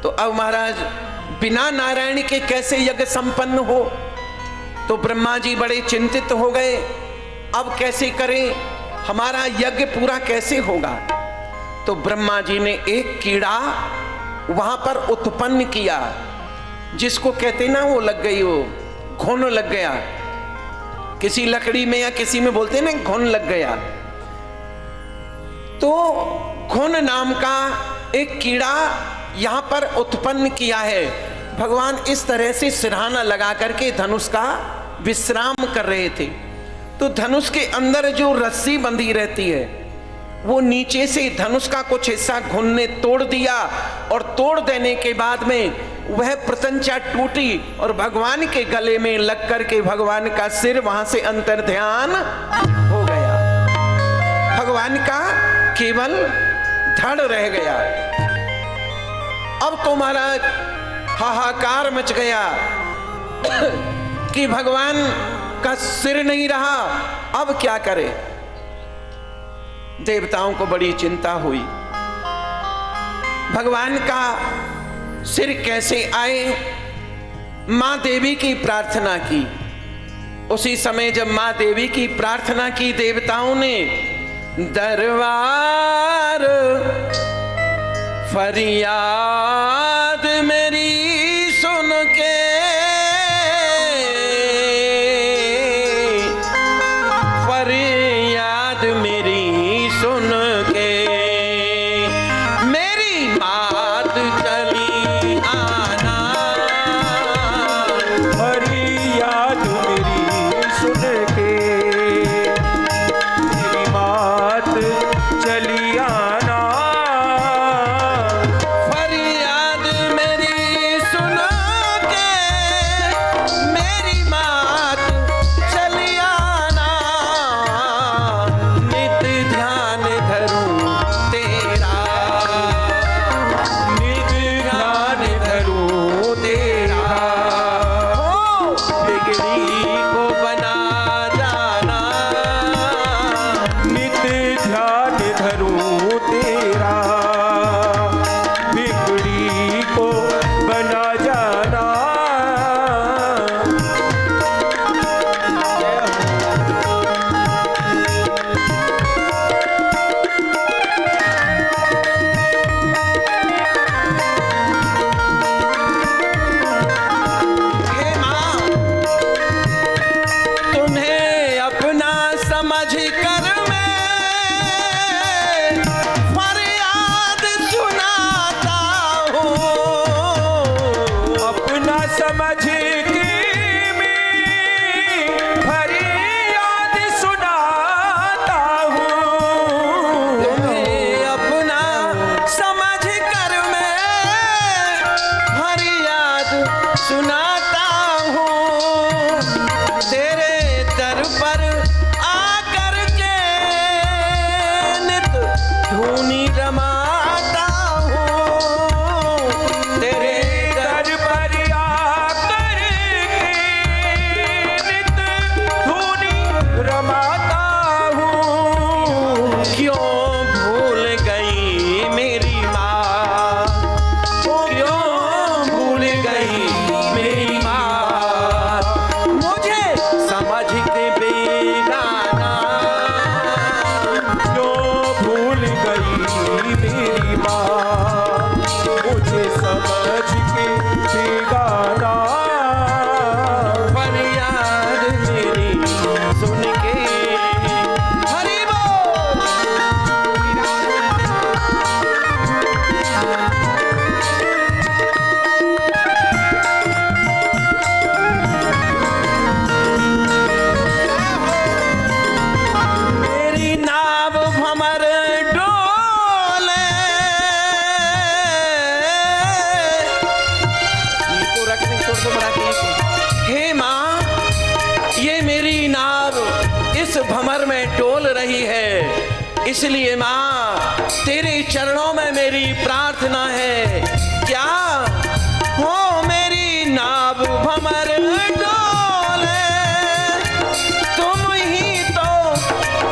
तो अब महाराज बिना नारायण के कैसे यज्ञ संपन्न हो? तो ब्रह्मा जी बड़े चिंतित हो गए, अब कैसे करें, हमारा यज्ञ पूरा कैसे होगा? तो ब्रह्मा जी ने एक कीड़ा वहां पर उत्पन्न किया, जिसको कहते ना वो लग गई, वो घुन लग गया, किसी लकड़ी में या किसी में बोलते ना घुन लग गया। तो घुन नाम का एक कीड़ा यहां पर उत्पन्न किया है। भगवान इस तरह से सिरहाना लगा करके धनुष का विश्राम कर रहे थे। तो धनुष के अंदर जो रस्सी बंधी रहती है वो नीचे से धनुष का कुछ हिस्सा घुन ने तोड़ दिया, और तोड़ देने के बाद में वह प्रत्यंचा टूटी और भगवान के गले में लग करके भगवान का सिर वहां से अंतर ध्यान हो गया। भगवान का केवल धड़ रह गया। अब तो महाराज हाहाकार मच गया कि भगवान का सिर नहीं रहा, अब क्या करे? देवताओं को बड़ी चिंता हुई, भगवान का सिर कैसे आए? मां देवी की प्रार्थना की। उसी समय जब मां देवी की प्रार्थना की देवताओं ने, दरबार फरियाद मेरी सुन के, फरियाद मेरी सुन के, मेरी बात चली आना, फरियाद मेरी सुन के, मेरी बात चली आना, फरियाद मेरी सुन के, मेरी बात चली आना, नित ध्यान धरूं तेरा, नित ध्यान धरूं तेरा, हो बिगड़ी को बना जाना, नित ध्यान धरूं तेरा, बिगड़ी को बना जाना। हे मां, भंवर में डोल रही है। इसलिए माँ तेरे चरणों में मेरी प्रार्थना है, क्या हो मेरी नाव भंवर डोले, तुम ही तो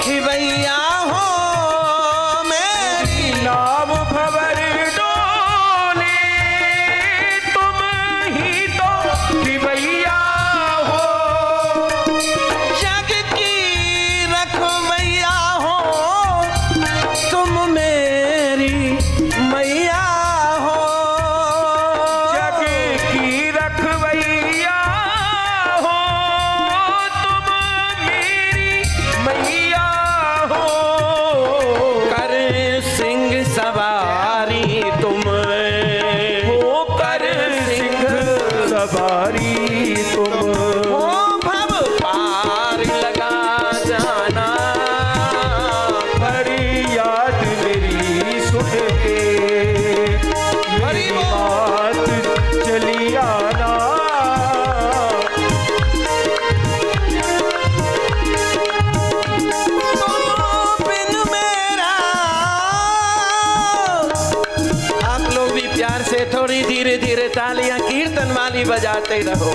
खिवैया हो मेरी नाव भंवर डोले, तुम ही तो खिवैया हो, जग की रखवैया हो, तुम मेरी मैया हो। जग की रखवैया हो, तुम मेरी मैया हो। कर सिंह सवारी तुम हो कर सिंह सवारी तुम, हो भव पार लगा जाना। फरियाद मेरी सुन के मेरी बात चली आना। तुम बिन मेरा, आप लोग भी प्यार से थोड़ी धीरे धीरे तालियां कीर्तन वाली बजाते रहो।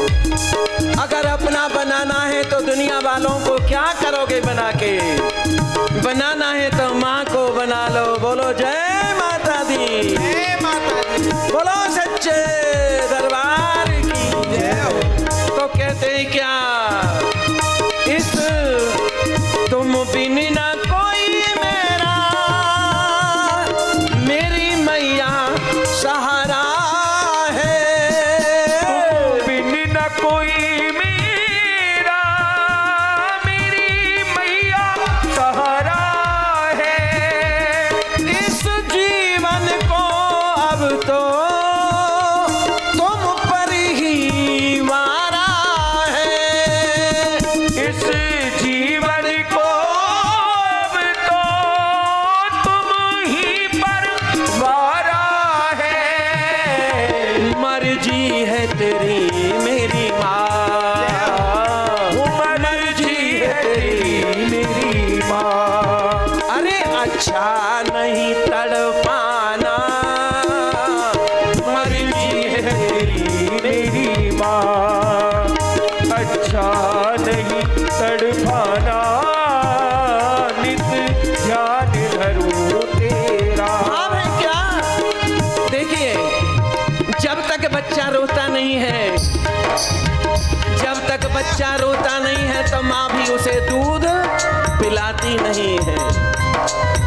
अगर अपना बनाना है तो दुनिया वालों को क्या करोगे बना के, बनाना है तो माँ को बना लो। बोलो जय माता दी, जय माता दी, बोलो सच्चे दरबार की जय हो। तो कहते हैं क्या, इस तुम बिन ना कोई मेरा, मेरी मैया सहारा है। बिन न कोई मेरा, मेरी मैया सहारा है। इस जीवन को अब तो तुम पर ही मारा है। इस जीवन को अब तो तुम ही पर वारा है। मर्जी है तेरी मेरी माँ, मर्जी है तेरी मेरी माँ। अरे अच्छा नहीं तड़पाना, मर्जी है तेरी मेरी माँ, अच्छा नहीं तड़पाना। नित ध्यान धरूं तेरा। भाव है क्या। देखिए, जब तक बच्चा रोता नहीं है, जब तक बच्चा रोता नहीं है तो माँ भी उसे दूध पिलाती नहीं है।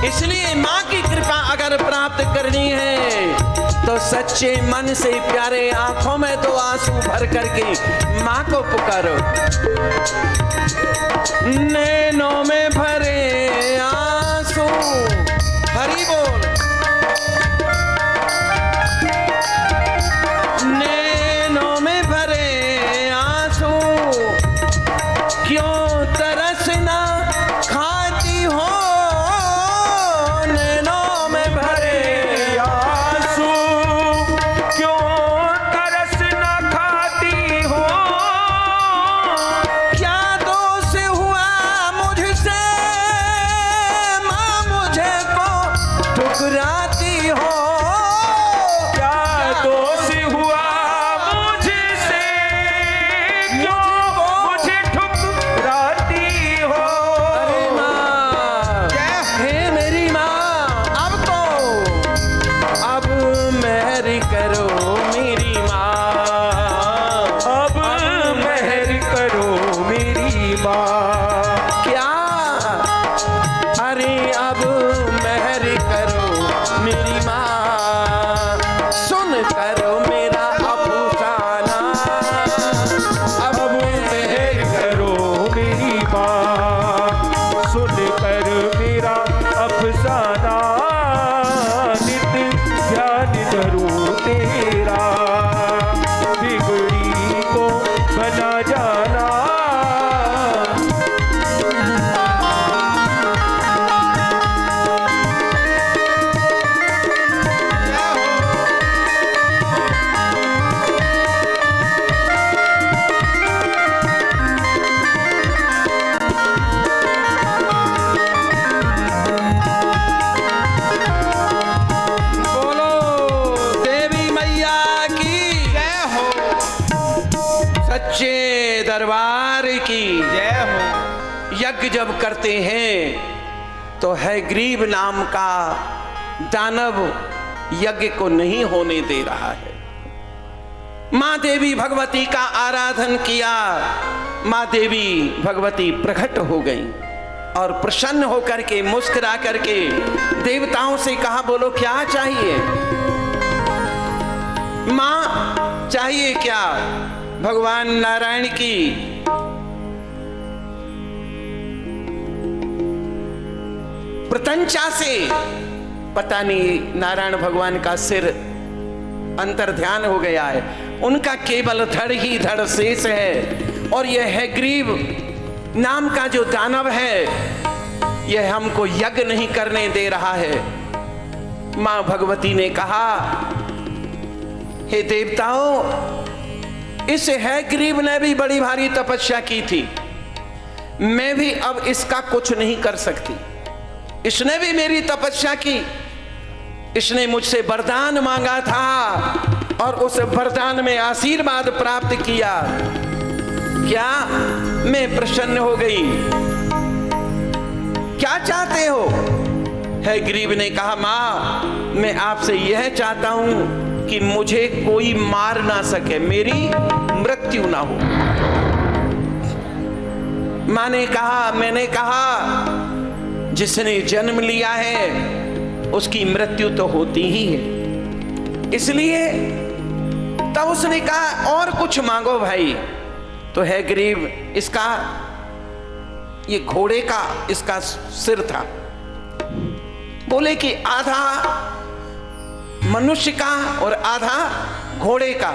इसलिए माँ की कृपा अगर प्राप्त करनी है तो सच्चे मन से प्यारे आंखों में तो आंसू भर करके माँ को पुकारो। नैनों में भरे आंसू, हरि बोल। नैनों में भरे आंसू, क्यों तरसना खाती हो। नैनों में भरे आंसू, क्यों तरस न खाती हो। क्या दोष हुआ मुझसे दरबार की जय हो। यज्ञ जब करते हैं तो हयग्रीव नाम का दानव यज्ञ को नहीं होने दे रहा है। मां देवी भगवती का आराधन किया, मां देवी भगवती प्रकट हो गई और प्रसन्न होकर के मुस्कुरा करके देवताओं से कहा, बोलो क्या चाहिए? मां चाहिए क्या? भगवान नारायण की प्रत्यंचा से पता नहीं नारायण भगवान का सिर अंतर ध्यान हो गया है, उनका केवल धड़ ही धड़ शेष है। और यह हयग्रीव नाम का जो दानव है यह हमको यज्ञ नहीं करने दे रहा है। मां भगवती ने कहा, हे देवताओं, इस हयग्रीव ने भी बड़ी भारी तपस्या की थी, मैं भी अब इसका कुछ नहीं कर सकती। इसने भी मेरी तपस्या की, इसने मुझसे वरदान मांगा था और उस वरदान में आशीर्वाद प्राप्त किया। क्या? मैं प्रसन्न हो गई। क्या चाहते हो? हयग्रीव ने कहा, मां मैं आपसे यह चाहता हूं कि मुझे कोई मार ना सके, मेरी मृत्यु ना हो। मां ने कहा, मैंने कहा जिसने जन्म लिया है उसकी मृत्यु तो होती ही है, इसलिए तब उसने कहा और कुछ मांगो भाई। तो हयग्रीव, इसका ये घोड़े का इसका सिर था, बोले कि आधा मनुष्य का और आधा घोड़े का,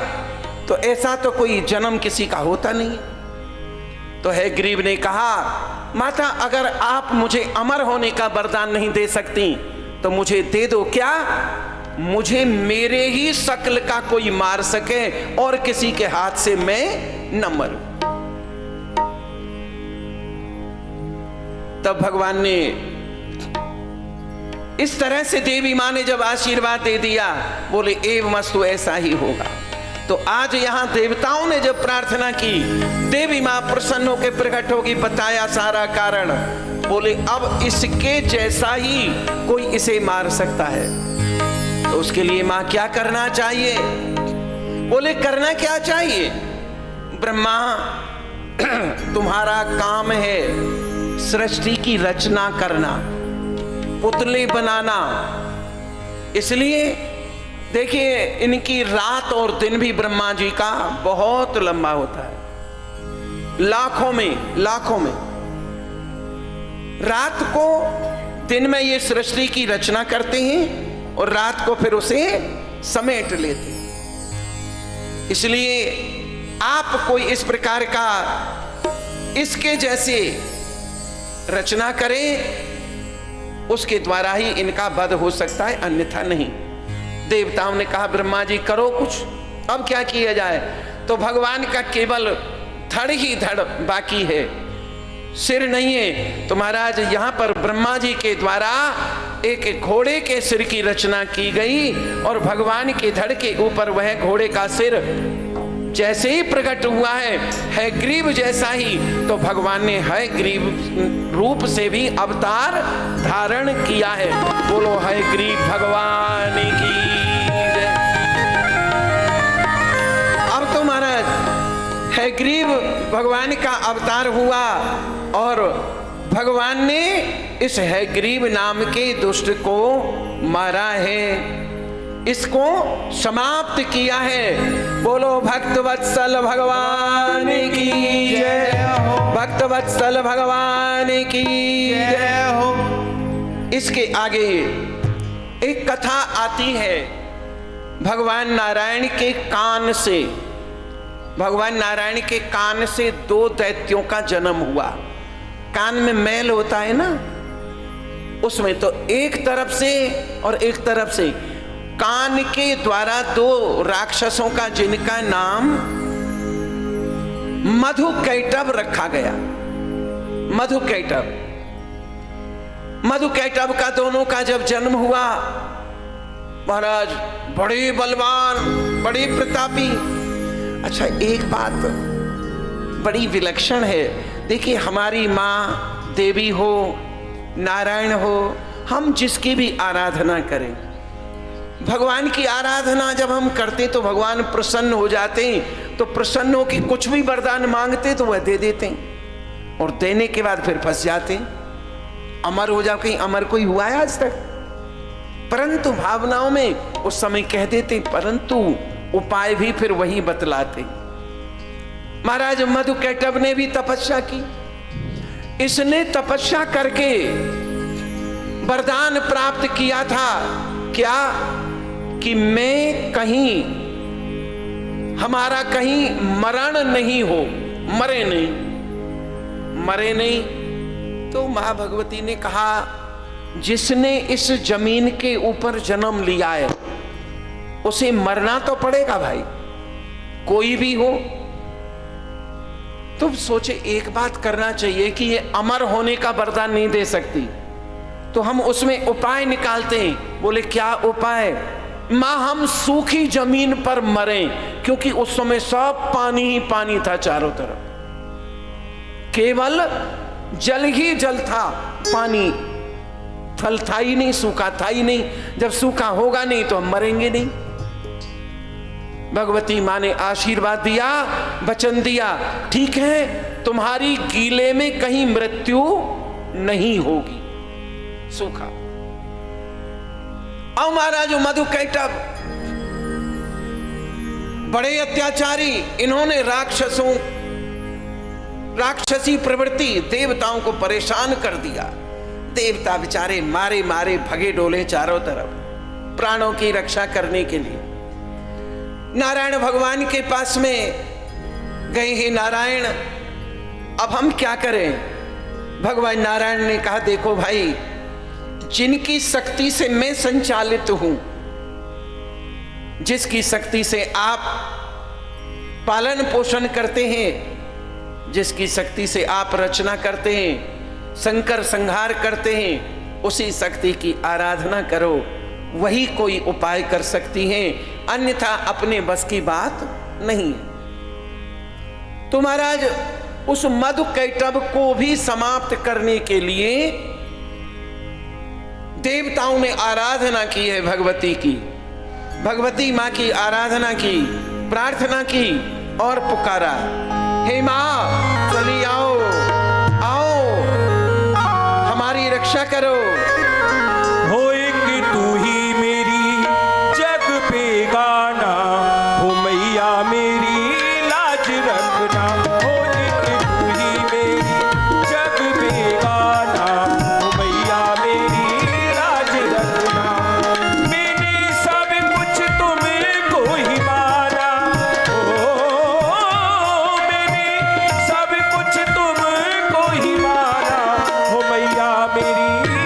तो ऐसा तो कोई जन्म किसी का होता नहीं। तो हयग्रीव ने कहा, माता अगर आप मुझे अमर होने का वरदान नहीं दे सकती तो मुझे दे दो, क्या मुझे मेरे ही शक्ल का कोई मार सके और किसी के हाथ से मैं न मरूं। तब भगवान ने इस तरह से देवी मां ने जब आशीर्वाद दे दिया, बोले एवमस्तु, ऐसा ही होगा। तो आज यहां देवताओं ने जब प्रार्थना की, देवी मां प्रसन्न होकर प्रकट होगी, बताया सारा कारण, बोले अब इसके जैसा ही कोई इसे मार सकता है, तो उसके लिए मां क्या करना चाहिए? बोले करना क्या चाहिए? ब्रह्मा तुम्हारा काम है सृष्टि की रचना करना, पुतले बनाना, इसलिए देखिए इनकी रात और दिन भी ब्रह्मा जी का बहुत लंबा होता है, लाखों में रात को, दिन में ये सृष्टि की रचना करते हैं और रात को फिर उसे समेट लेते हैं। इसलिए आप कोई इस प्रकार का इसके जैसे रचना करें, उसके द्वारा ही इनका वध हो सकता है, अन्यथा नहीं। देवताओं ने कहा, ब्रह्मा जी करो कुछ, अब क्या किया जाए? तो भगवान का केवल धड़ ही धड़ बाकी है, सिर नहीं है। तो महाराज यहां पर ब्रह्मा जी के द्वारा एक घोड़े के सिर की रचना की गई और भगवान के धड़ के ऊपर वह घोड़े का सिर जैसे ही प्रकट हुआ है, हयग्रीव जैसा ही, तो भगवान ने हयग्रीव रूप से भी अवतार धारण किया है। बोलो हयग्रीव भगवान की जय। अब तो महाराज हयग्रीव भगवान का अवतार हुआ और भगवान ने इस हयग्रीव नाम के दुष्ट को मारा है, इसको समाप्त किया है। बोलो भक्त वत्सल भगवान की जय हो, भक्त वत्सल भगवान की जय हो। इसके आगे एक कथा आती है, भगवान नारायण के कान से, भगवान नारायण के कान से दो दैत्यों का जन्म हुआ। कान में मैल होता है ना, उसमें तो एक तरफ से और एक तरफ से कान के द्वारा दो राक्षसों का, जिनका नाम मधुकैटभ रखा गया। मधुकैटभ का दोनों का जब जन्म हुआ, महाराज बड़े बलवान, बड़े प्रतापी। अच्छा एक बात, बड़ी विलक्षण है। देखिए, हमारी माँ देवी हो, नारायण हो, हम जिसकी भी आराधना करें, भगवान की आराधना जब हम करते तो भगवान प्रसन्न हो जाते हैं। तो प्रसन्न हो कि कुछ भी वरदान मांगते तो वह दे देते हैं, और देने के बाद फिर फंस जाते हैं। अमर हो जाओ, कहीं अमर कोई हुआ है आज तक? परंतु भावनाओं में उस समय कह देते, परंतु उपाय भी फिर वही बतलाते। महाराज मधुकैटभ ने भी तपस्या की। इसने तपस्या करके वरदान प्राप्त किया था, क्या कि मैं कहीं, हमारा कहीं मरण नहीं हो, मरे नहीं। तो मां भगवती ने कहा, जिसने इस जमीन के ऊपर जन्म लिया है उसे मरना तो पड़ेगा भाई, कोई भी हो। तो सोचे एक बात करना चाहिए कि ये अमर होने का वरदान नहीं दे सकती, तो हम उसमें उपाय निकालते हैं। बोले क्या उपाय? मां, हम सूखी जमीन पर मरें, क्योंकि उस समय सब पानी ही पानी था चारों तरफ, केवल जल ही जल था, पानी फल था ही नहीं, सूखा था ही नहीं। जब सूखा होगा नहीं तो हम मरेंगे नहीं। भगवती मां ने आशीर्वाद दिया, वचन दिया, ठीक है तुम्हारी गीले में कहीं मृत्यु नहीं होगी, सूखा। और महाराज मधुकैटभ बड़े अत्याचारी, इन्होंने राक्षसी प्रवृत्ति देवताओं को परेशान कर दिया। देवता बेचारे मारे मारे भगे डोले चारों तरफ, प्राणों की रक्षा करने के लिए। नारायण भगवान के पास में गए हैं। नारायण, अब हम क्या करें? भगवान नारायण ने कहा, देखो भाई, जिनकी शक्ति से मैं संचालित हूं, जिसकी शक्ति से आप पालन पोषण करते हैं, जिसकी शक्ति से आप रचना करते हैं, संकर संहार करते हैं, उसी शक्ति की आराधना करो, वही कोई उपाय कर सकती हैं, अन्यथा अपने बस की बात नहीं है। तो महाराज उस मधुकैटभ को भी समाप्त करने के लिए देवताओं ने आराधना की है भगवती की। भगवती मां की आराधना की, प्रार्थना की और पुकारा, हे मां चली आओ, हमारी रक्षा करो। हो एक तू ही मेरी जग पे गाना, हो मैया मेरी लाज रखना। हो एक तू ही मेरी जग पे गाना, हो मैया मेरी लाज रखना। मैंने सब कुछ तुमको ही माना, ओ मैंने सब कुछ तुमको ही माना, हो मैया मेरी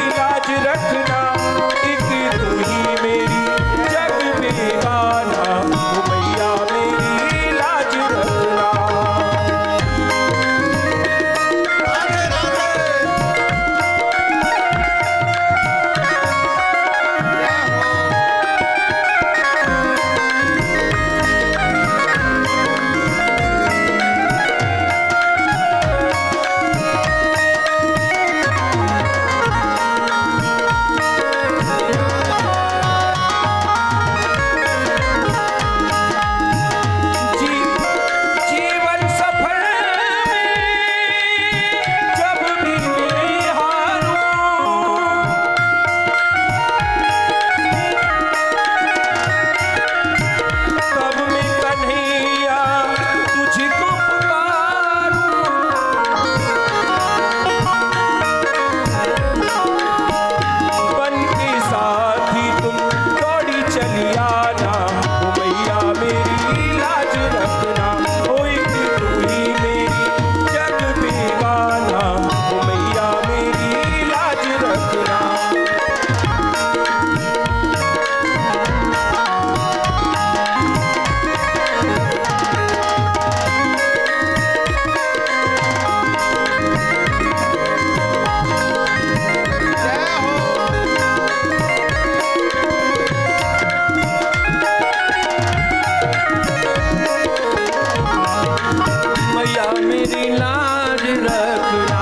रखना।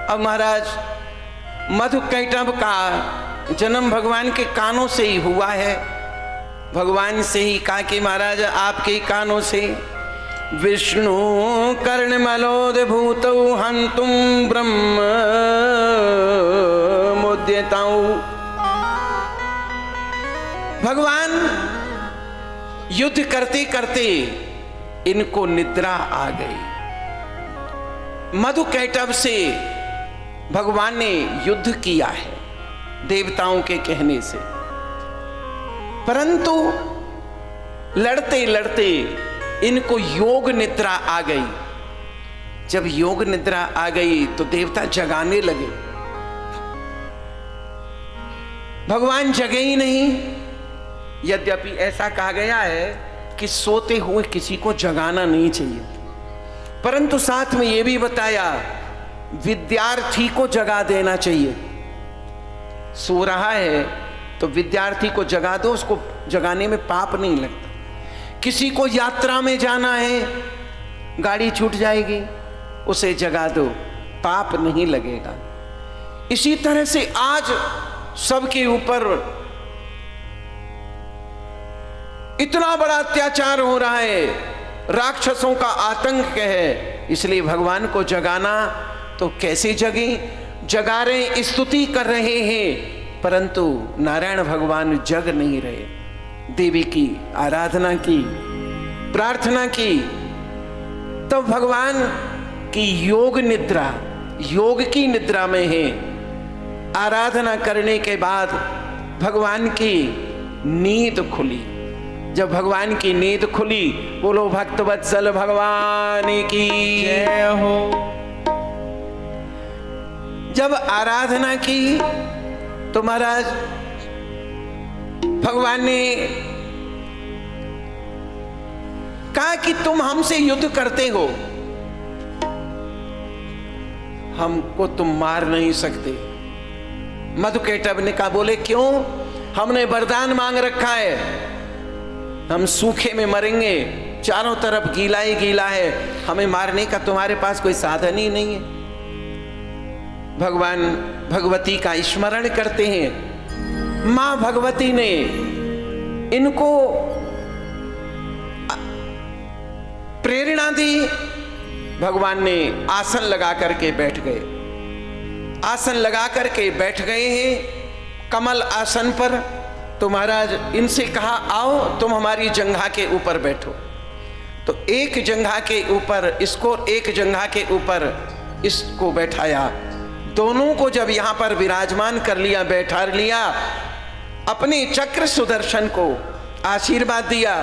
अब महाराज मधुकैटभ का जन्म भगवान के कानों से ही हुआ है। भगवान से ही कहा कि महाराज आपके कानों से विष्णु कर्णमलोद्भूतौ हन्तुं ब्रह्म मुद्यताऊ। भगवान युद्ध करते करते इनको निद्रा आ गई। मधुकैटभ से भगवान ने युद्ध किया है देवताओं के कहने से, परंतु लड़ते लड़ते इनको योग निद्रा आ गई। जब योग निद्रा आ गई तो देवता जगाने लगे। भगवान जगे ही नहीं। यद्यपि ऐसा कहा गया है कि सोते हुए किसी को जगाना नहीं चाहिए, परंतु साथ में यह भी बताया विद्यार्थी को जगा देना चाहिए। सो रहा है तो विद्यार्थी को जगा दो, उसको जगाने में पाप नहीं लगता। किसी को यात्रा में जाना है, गाड़ी छूट जाएगी, उसे जगा दो, पाप नहीं लगेगा। इसी तरह से आज सबके ऊपर इतना बड़ा अत्याचार हो रहा है, राक्षसों का आतंक है, इसलिए भगवान को जगाना तो कैसे जगे? जगा रहे, स्तुति कर रहे हैं, परंतु नारायण भगवान जग नहीं रहे। देवी की आराधना की, प्रार्थना की, तो भगवान की योग निद्रा, योग की निद्रा में है। आराधना करने के बाद भगवान की नींद खुली। जब भगवान की नींद खुली, बोलो भक्तवत्सल भगवान की जय हो। जब आराधना की तो महाराज भगवान ने कहा कि तुम हमसे युद्ध करते हो, हमको तुम मार नहीं सकते। मधुकैटभ ने कहा, बोले क्यों? हमने वरदान मांग रखा है, हम सूखे में मरेंगे, चारों तरफ गीला ही गीला है, हमें मारने का तुम्हारे पास कोई साधन ही नहीं है। भगवान भगवती का स्मरण करते हैं। मां भगवती ने इनको प्रेरणा दी। भगवान ने आसन लगा करके बैठ गए। आसन लगा करके बैठ गए हैं कमल आसन पर। तो महाराज इनसे कहा, आओ तुम हमारी जंघा के ऊपर बैठो। तो एक जंघा के ऊपर इसको, एक जंघा के ऊपर इसको बैठाया। दोनों को जब यहां पर विराजमान कर लिया, बैठा लिया, अपने चक्र सुदर्शन को आशीर्वाद दिया।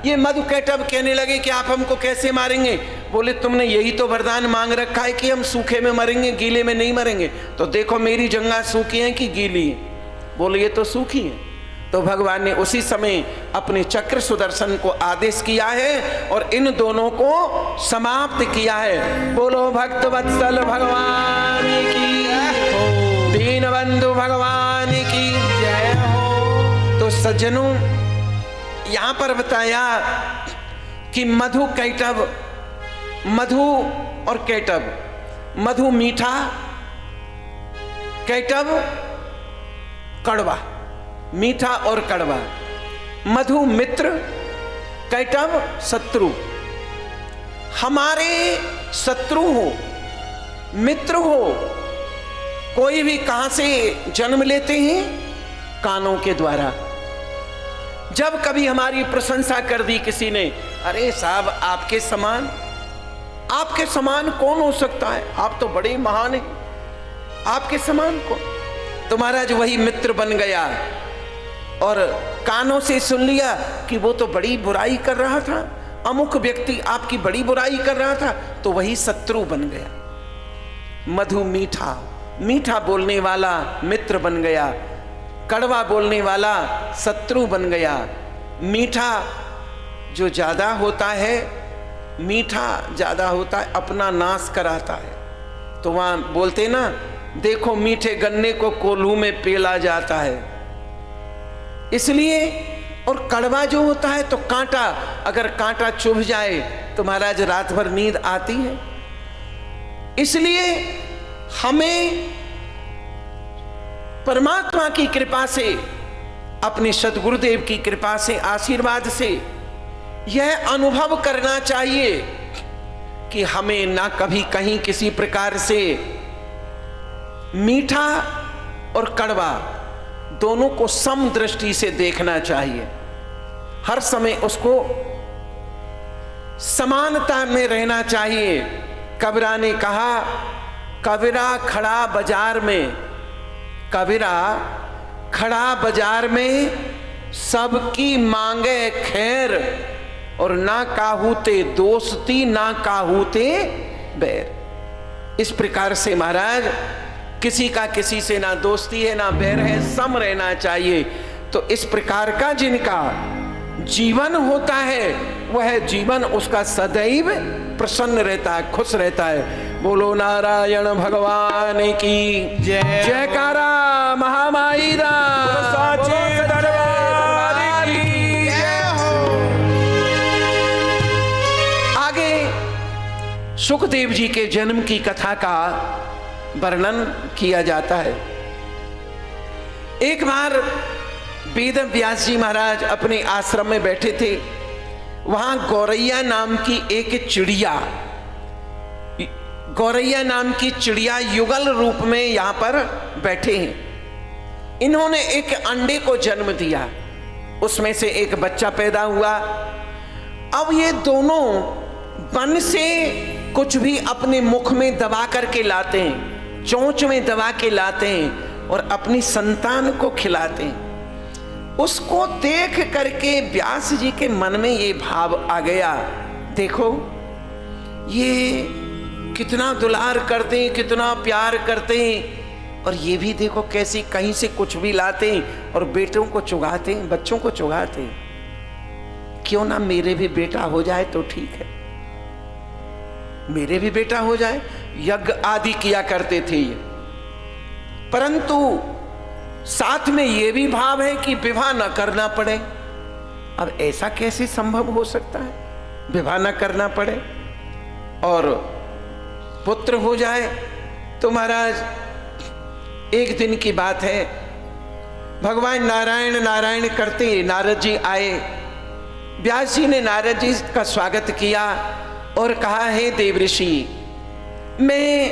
ये मधुकैटभ कहने लगे कि आप हमको कैसे मारेंगे? बोले तुमने यही तो वरदान मांग रखा है कि हम सूखे में मरेंगे, गीले में नहीं मरेंगे। तो देखो मेरी जंघा सूखी है कि गीली है? बोले ये तो सूखी है। तो भगवान ने उसी समय अपने चक्र सुदर्शन को आदेश किया है और इन दोनों को समाप्त किया है। बोलो भक्तवत्सल भगवान की, दीनबंधु भगवान की जय हो। तो सज्जनों, यहां पर बताया कि मधुकैटभ, मधु और कैटभ, मधु मीठा, कैटभ कड़वा, मीठा और कड़वा। मधु मित्र, कैटभ शत्रु। हमारे शत्रु हो, मित्र हो, कोई भी कहां से जन्म लेते हैं? कानों के द्वारा। जब कभी हमारी प्रशंसा कर दी किसी ने, अरे साहब आपके समान, आपके समान कौन हो सकता है, आप तो बड़े महान हैं, आपके समान कौन? तो महाराज वही मित्र बन गया और कानों से सुन लिया कि वो तो बड़ी बुराई कर रहा था, अमुक व्यक्ति आपकी बड़ी बुराई कर रहा था, तो वही शत्रु बन गया। मधु मीठा, मीठा बोलने वाला मित्र बन गया, कड़वा बोलने वाला शत्रु बन गया। मीठा जो ज्यादा होता है, मीठा ज्यादा होता है, अपना नाश कराता है। तो वहां बोलते ना, देखो मीठे गन्ने को कोल्हू में पेला जाता है, इसलिए। और कड़वा जो होता है तो कांटा, अगर कांटा चुभ जाए तो महाराज रात भर नींद आती है। इसलिए हमें परमात्मा की कृपा से, अपने सद्गुरुदेव की कृपा से, आशीर्वाद से यह अनुभव करना चाहिए कि हमें ना कभी कहीं किसी प्रकार से मीठा और कड़वा दोनों को सम दृष्टि से देखना चाहिए। हर समय उसको समानता में रहना चाहिए। कबीरा ने कहा, कबीरा खड़ा बाजार में, कबीरा खड़ा बाजार में सबकी मांगे खैर, और ना काहूते दोस्ती ना काहूते बैर। इस प्रकार से महाराज किसी का किसी से ना दोस्ती है ना बैर है, सम रहना चाहिए। तो इस प्रकार का जिनका जीवन होता है वह जीवन उसका सदैव प्रसन्न रहता है, खुश रहता है। बोलो नारायण भगवान की जय। जयकारा महामाई दा साचे दरबार की जय हो। आगे सुखदेव जी के जन्म की कथा का वर्णन किया जाता है। एक बार वेद व्यास जी महाराज अपने आश्रम में बैठे थे। वहां गौरैया नाम की एक चिड़िया, गौरैया नाम की चिड़िया युगल रूप में यहां पर बैठे हैं। इन्होंने एक अंडे को जन्म दिया, उसमें से एक बच्चा पैदा हुआ। अब ये दोनों वन से कुछ भी अपने मुख में दबा करके लाते हैं, चोंच में दबा के लाते हैं और अपनी संतान को खिलाते हैं। उसको देख करके व्यास जी के मन में ये भाव आ गया, देखो ये कितना दुलार करते हैं, कितना प्यार करते हैं, और ये भी देखो कैसी कहीं से कुछ भी लाते हैं और बेटों को चुगाते हैं, बच्चों को चुगाते हैं। क्यों ना मेरे भी बेटा हो जाए तो ठीक है, मेरे भी बेटा हो जाए। यज्ञ आदि किया करते थे ये, परंतु साथ में ये भी भाव है कि विवाह न करना पड़े। अब ऐसा कैसे संभव हो सकता है, विवाह न करना पड़े और पुत्र हो जाए। तो महाराज एक दिन की बात है, भगवान नारायण नारायण करते नारद जी आए। व्यास जी ने नारद जी का स्वागत किया और कहा, हे देव ऋषि, मैं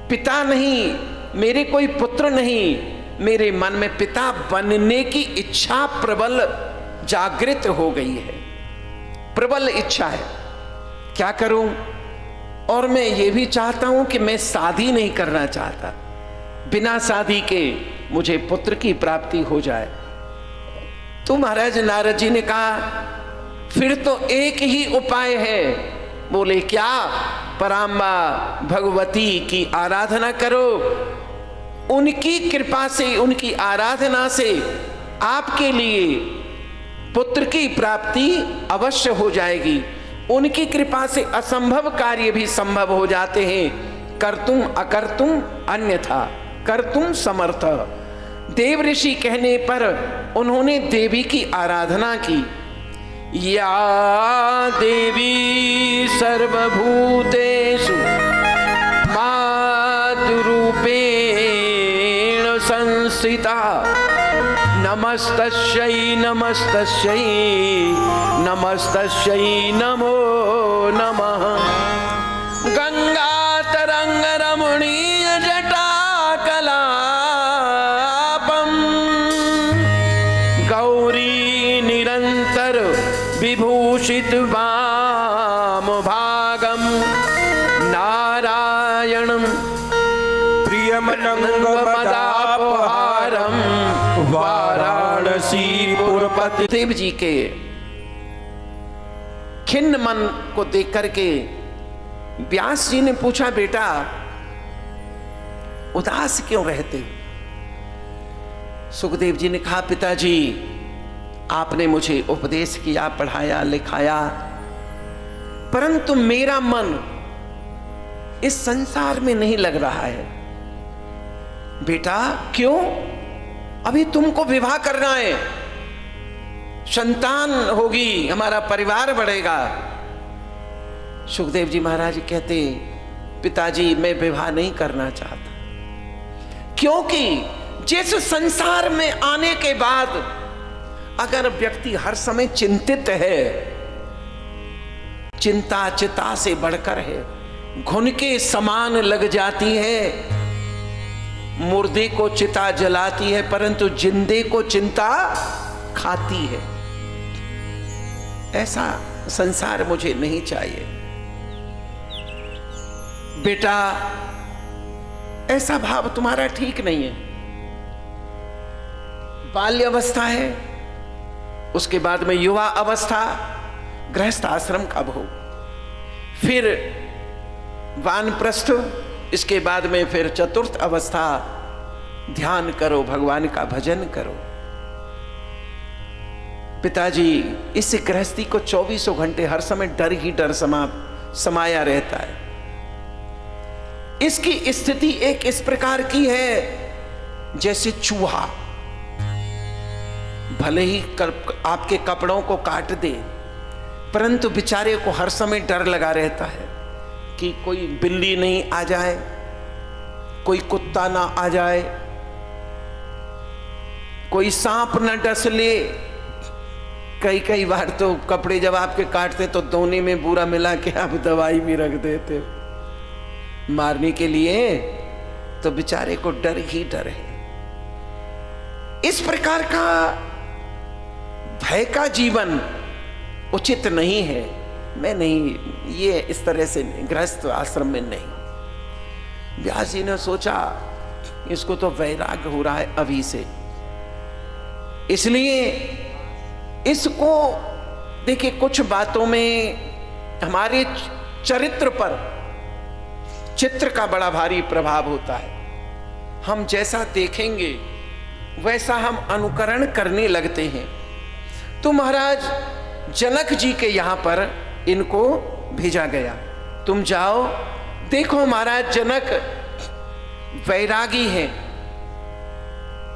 पिता नहीं, मेरे कोई पुत्र नहीं, मेरे मन में पिता बनने की इच्छा प्रबल जागृत हो गई है, प्रबल इच्छा है, क्या करूं? और मैं ये भी चाहता हूं कि मैं शादी नहीं करना चाहता, बिना शादी के मुझे पुत्र की प्राप्ति हो जाए। तो महाराज नारद जी ने कहा, फिर तो एक ही उपाय है। बोले क्या? पराम्बा भगवती की आराधना करो, उनकी कृपा से, उनकी आराधना से आपके लिए पुत्र की प्राप्ति अवश्य हो जाएगी। उनकी कृपा से असंभव कार्य भी संभव हो जाते हैं। कर्तुम अकर्तुम अन्यथा कर्तुम समर्थ। देव ऋषि कहने पर उन्होंने देवी की आराधना की। या देवी सर्वभूतेषु मातृरूपेण संस्थिता, नमस्तस्यै नमस्तस्यै नमस्तस्यै नमो नमः। गंगातरंग रमणीय जटाकलापम्, गौरी निरंतर विभूषित वाम भागम, नारायणं प्रियमनंगमदापहारम वाराणसी पुरपति। देव जी के खिन्न मन को देख करके व्यास जी ने पूछा, बेटा उदास क्यों रहते हो? सुखदेव जी ने कहा, पिताजी आपने मुझे उपदेश किया, पढ़ाया, लिखाया, परंतु मेरा मन इस संसार में नहीं लग रहा है। बेटा क्यों? अभी तुमको विवाह करना है, संतान होगी, हमारा परिवार बढ़ेगा। सुखदेव जी महाराज कहते, पिताजी मैं विवाह नहीं करना चाहता, क्योंकि जिस संसार में आने के बाद अगर व्यक्ति हर समय चिंतित है, चिंता चिता से बढ़कर है, घुन के समान लग जाती है। मुर्दे को चिता जलाती है, परंतु जिंदे को चिंता खाती है। ऐसा संसार मुझे नहीं चाहिए। बेटा, ऐसा भाव तुम्हारा ठीक नहीं है। बाल्य अवस्था है, उसके बाद में युवा अवस्था, गृहस्थ आश्रम का भोग, फिर वानप्रस्थ, इसके बाद में फिर चतुर्थ अवस्था, ध्यान करो, भगवान का भजन करो। पिताजी, इस गृहस्थी को 24 घंटे हर समय डर ही डर समाया रहता है। इसकी स्थिति एक इस प्रकार की है जैसे चूहा भले ही आपके कपड़ों को काट दे, परंतु बेचारे को हर समय डर लगा रहता है कि कोई बिल्ली नहीं आ जाए, कोई कुत्ता ना आ जाए, कोई सांप ना डस ले। कई बार तो कपड़े जब आपके काटते तो दोने में बुरा मिला के आप दवाई भी रख देते मारने के लिए, तो बेचारे को डर ही डर है। इस प्रकार का भय का जीवन उचित नहीं है। मैं नहीं, ये इस तरह से गृहस्थ आश्रम में नहीं। व्यास जी ने सोचा इसको तो वैराग्य हो रहा है अभी से, इसलिए इसको देखिए, कुछ बातों में हमारे चरित्र पर चित्र का बड़ा भारी प्रभाव होता है। हम जैसा देखेंगे वैसा हम अनुकरण करने लगते हैं। तो महाराज जनक जी के यहां पर इनको भेजा गया, तुम जाओ देखो। महाराज जनक वैरागी हैं,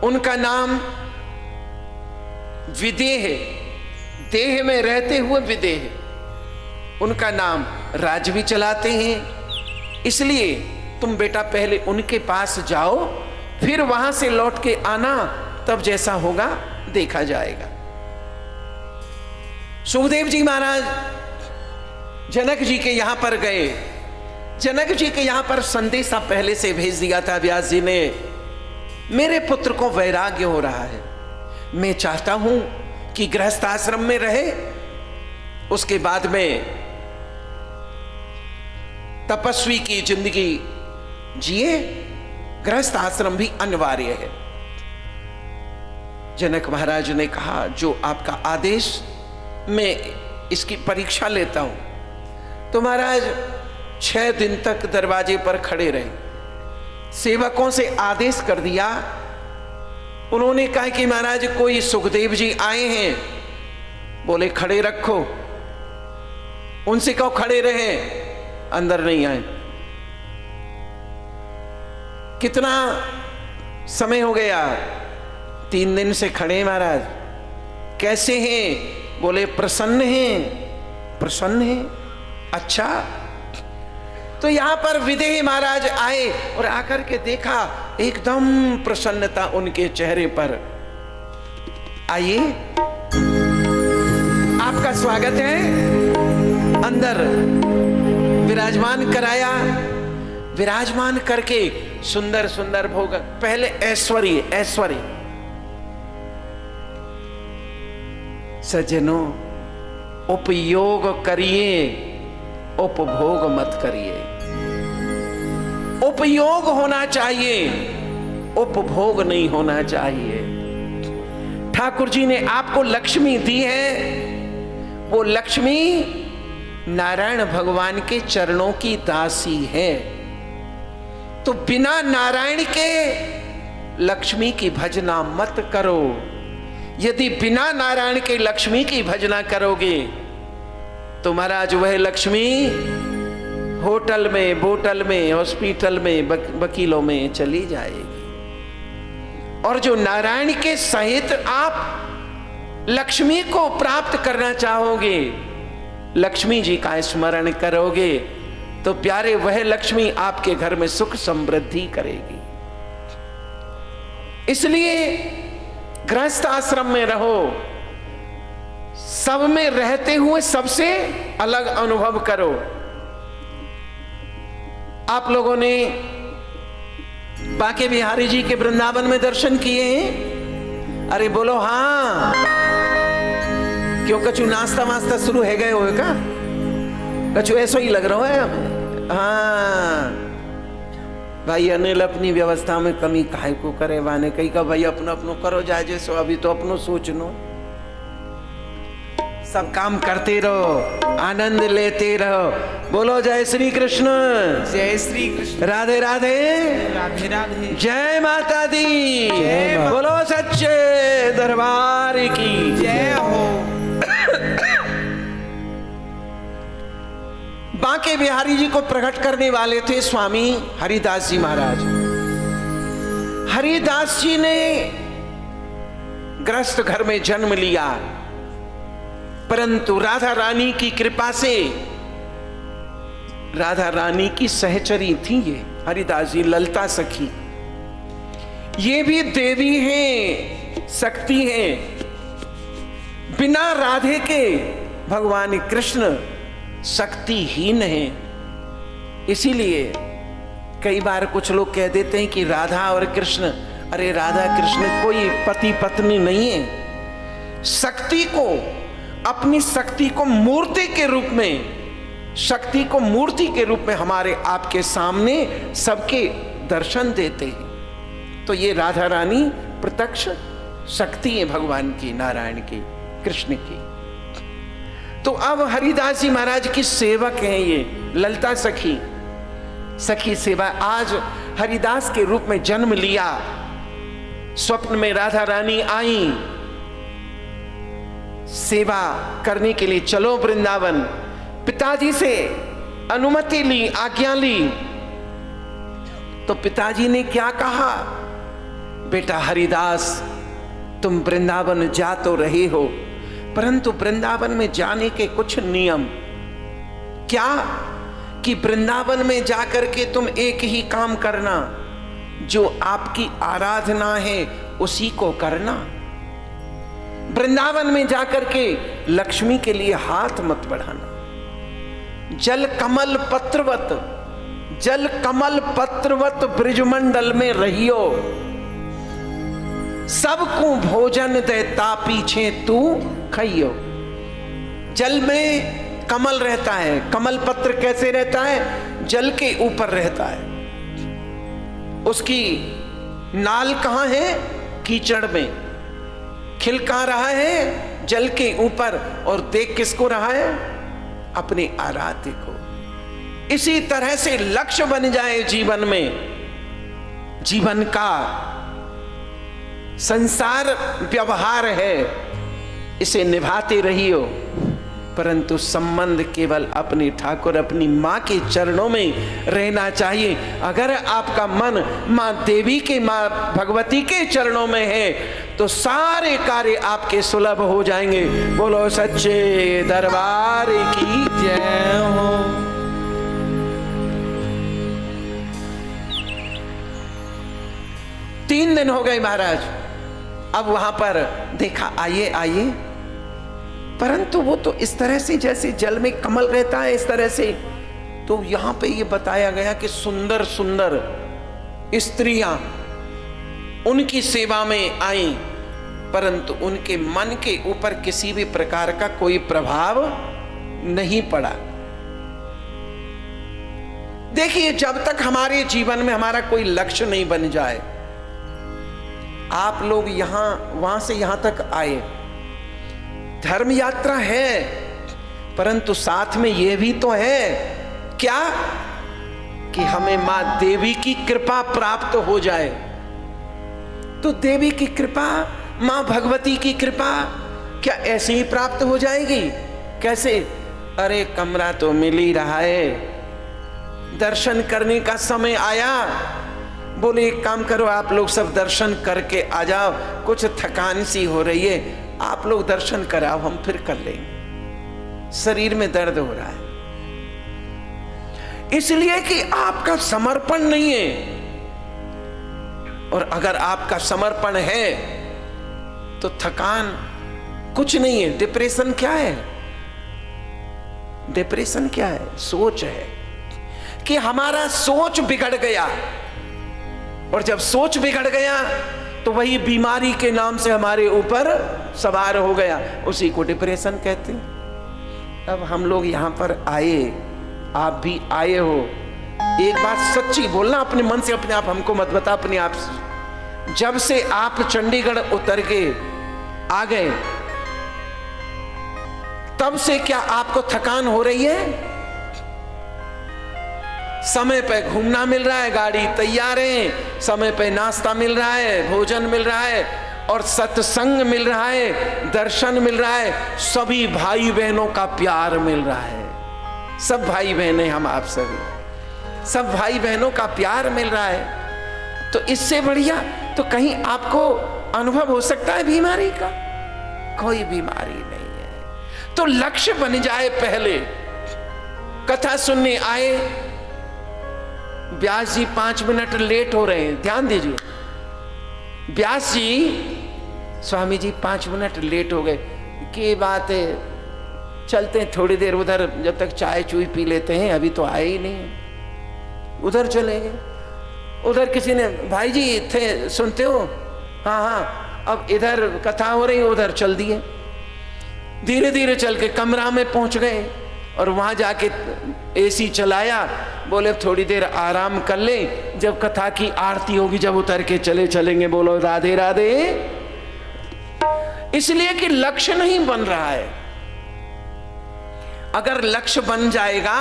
उनका नाम विदेह है, देह में रहते हुए विदेह है। उनका नाम राज भी चलाते हैं। इसलिए तुम बेटा पहले उनके पास जाओ, फिर वहां से लौट के आना, तब जैसा होगा देखा जाएगा। सुखदेव जी महाराज जनक जी के यहां पर गए। जनक जी के यहां पर संदेशा पहले से भेज दिया था व्यास जी ने, मेरे पुत्र को वैराग्य हो रहा है, मैं चाहता हूं कि गृहस्थ आश्रम में रहे, उसके बाद में तपस्वी की जिंदगी जिए, गृहस्थ आश्रम भी अनिवार्य है। जनक महाराज ने कहा, जो आपका आदेश, मैं इसकी परीक्षा लेता हूं। तो महाराज 6 दिन तक दरवाजे पर खड़े रहे। सेवकों से आदेश कर दिया, उन्होंने कहा कि महाराज कोई सुखदेव जी आए हैं, बोले खड़े रखो। उनसे कहो खड़े रहे, अंदर नहीं आए। कितना समय हो गया? 3 दिन से खड़े महाराज। कैसे हैं? बोले प्रसन्न हैं। प्रसन्न हैं? अच्छा। तो यहां पर विदेह महाराज आए और आकर के देखा, एकदम प्रसन्नता उनके चेहरे पर। आइए, आपका स्वागत है। अंदर विराजमान कराया। विराजमान करके सुंदर सुंदर भोग, पहले ऐश्वर्य। सज्जनों, उपयोग करिए, उपभोग मत करिए। उपयोग होना चाहिए, उपभोग नहीं होना चाहिए। ठाकुर जी ने आपको लक्ष्मी दी है, वो लक्ष्मी नारायण भगवान के चरणों की दासी है। तो बिना नारायण के लक्ष्मी की भजना मत करो। यदि बिना नारायण के लक्ष्मी की भजना करोगे तो महाराज वह लक्ष्मी होटल में, बोटल में, हॉस्पिटल में, वकीलों में चली जाएगी। और जो नारायण के सहित आप लक्ष्मी को प्राप्त करना चाहोगे, लक्ष्मी जी का स्मरण करोगे, तो प्यारे वह लक्ष्मी आपके घर में सुख समृद्धि करेगी। इसलिए गृहस्थ आश्रम में रहो, सब में रहते हुए सबसे अलग अनुभव करो। आप लोगों ने बांके बिहारी जी के वृंदावन में दर्शन किए हैं? अरे बोलो हाँ। क्यों कछु नाश्ता वास्ता शुरू है गए हो का? कछु ऐसा ही लग रहा है हमें। हाँ भाई, अनिल अपनी व्यवस्था में कमी काहे को करे वाने, कहीं का भाई अपनो अपनो करो जाए जैसो, अभी तो अपनो सोच लो। सब काम करते रहो, आनंद लेते रहो। बोलो जय श्री कृष्ण। जय श्री कृष्ण। राधे राधे। राधे राधे। जय माता दी। बोलो सच्चे दरबार की जय हो। बांके बिहारी जी को प्रकट करने वाले थे स्वामी हरिदास जी महाराज। हरिदास जी ने गृहस्थ घर में जन्म लिया, परंतु राधा रानी की कृपा से, राधा रानी की सहचरी थी ये हरिदास जी, ललता सखी। ये भी देवी हैं, शक्ति हैं। बिना राधे के भगवान कृष्ण शक्तिहीन है। इसीलिए कई बार कुछ लोग कह देते हैं कि राधा और कृष्ण, अरे राधा कृष्ण कोई पति पत्नी नहीं है। शक्ति को, अपनी शक्ति को मूर्ति के रूप में, शक्ति को मूर्ति के रूप में हमारे आपके सामने सबके दर्शन देते हैं। तो ये राधा रानी प्रत्यक्ष शक्ति है भगवान की, नारायण की, कृष्ण की। तो अब हरिदास जी महाराज की सेवक हैं ये ललता सखी। सखी सेवा, आज हरिदास के रूप में जन्म लिया। स्वप्न में राधा रानी आई, सेवा करने के लिए चलो वृंदावन। पिताजी से अनुमति ली, आज्ञा ली, तो पिताजी ने क्या कहा? बेटा हरिदास, तुम वृंदावन जा तो रहे हो, परंतु वृंदावन में जाने के कुछ नियम। क्या? कि वृंदावन में जाकर के तुम एक ही काम करना, जो आपकी आराधना है उसी को करना। वृंदावन में जाकर के लक्ष्मी के लिए हाथ मत बढ़ाना। जल कमल पत्रवत, जल कमल पत्रवत ब्रिजमंडल में रहियो, सबको भोजन देता पीछे तू खइयो। जल में कमल रहता है, कमल पत्र कैसे रहता है? जल के ऊपर रहता है। उसकी नाल कहां है? कीचड़ में। खिल कहां रहा है? जल के ऊपर। और देख किसको रहा है? अपने आराध्य को। इसी तरह से लक्ष्य बन जाए जीवन में, जीवन का संसार व्यवहार है, इसे निभाते रहियो, परंतु संबंध केवल अपने ठाकुर, अपनी मां के चरणों में रहना चाहिए। अगर आपका मन मां देवी के, मां भगवती के चरणों में है, तो सारे कार्य आपके सुलभ हो जाएंगे। बोलो सच्चे दरबार की जय हो। तीन दिन हो गए महाराज, अब वहां पर देखा आइए आइए, परंतु वो तो इस तरह से जैसे जल में कमल रहता है इस तरह से। तो यहां पे ये बताया गया कि सुंदर सुंदर स्त्रियां उनकी सेवा में आई, परंतु उनके मन के ऊपर किसी भी प्रकार का कोई प्रभाव नहीं पड़ा। देखिए, जब तक हमारे जीवन में हमारा कोई लक्ष्य नहीं बन जाए, आप लोग यहां वहां से यहां तक आए, धर्म यात्रा है, परंतु साथ में यह भी तो है क्या कि हमें मां देवी की कृपा प्राप्त हो जाए। तो देवी की कृपा, मां भगवती की कृपा क्या ऐसे ही प्राप्त हो जाएगी? कैसे? अरे कमरा तो मिल ही रहा है, दर्शन करने का समय आया, बोले एक काम करो, आप लोग सब दर्शन करके आ जाओ, कुछ थकान सी हो रही है, आप लोग दर्शन कराओ, हम फिर कर लेंगे, शरीर में दर्द हो रहा है। इसलिए कि आपका समर्पण नहीं है। और अगर आपका समर्पण है तो थकान कुछ नहीं है। डिप्रेशन क्या है? डिप्रेशन क्या है? सोच है कि हमारा सोच बिगड़ गया, और जब सोच बिगड़ गया तो वही बीमारी के नाम से हमारे ऊपर सवार हो गया, उसी को डिप्रेशन कहते हैं। अब हम लोग यहां पर आए, आप भी आए हो, एक बात सच्ची बोलना अपने मन से, अपने आप हमको मत बता, अपने आप से। जब से आप चंडीगढ़ उतर के आ गए तब से क्या आपको थकान हो रही है? समय पे घूमना मिल रहा है, गाड़ी तैयार है, समय पे नाश्ता मिल रहा है, भोजन मिल रहा है, और सत्संग मिल रहा है, दर्शन मिल रहा है, सभी भाई बहनों का प्यार मिल रहा है। सब भाई बहन हैं हम, आप सभी सब भाई बहनों का प्यार मिल रहा है। तो इससे बढ़िया तो कहीं आपको अनुभव हो सकता है बीमारी का? कोई बीमारी नहीं है। तो लक्ष्य बन जाए। पहले कथा सुनने आए, व्यास जी 5 मिनट लेट हो रहे हैं, ध्यान दीजिए। व्यास जी, स्वामी जी 5 मिनट लेट हो गए, की बात है, चलते हैं थोड़ी देर उधर, जब तक चाय चूई पी लेते हैं, अभी तो आए ही नहीं। उधर चले गए। उधर किसी ने, भाई जी थे, सुनते हो? हाँ हाँ, अब इधर कथा हो रही, उधर चल दिए। धीरे धीरे चल के कमरा में पहुंच गए, और वहां जाके एसी चलाया, बोले थोड़ी देर आराम कर ले, जब कथा की आरती होगी जब उतर के चलेंगे। बोलो राधे राधे। इसलिए कि लक्ष्य नहीं बन रहा है। अगर लक्ष्य बन जाएगा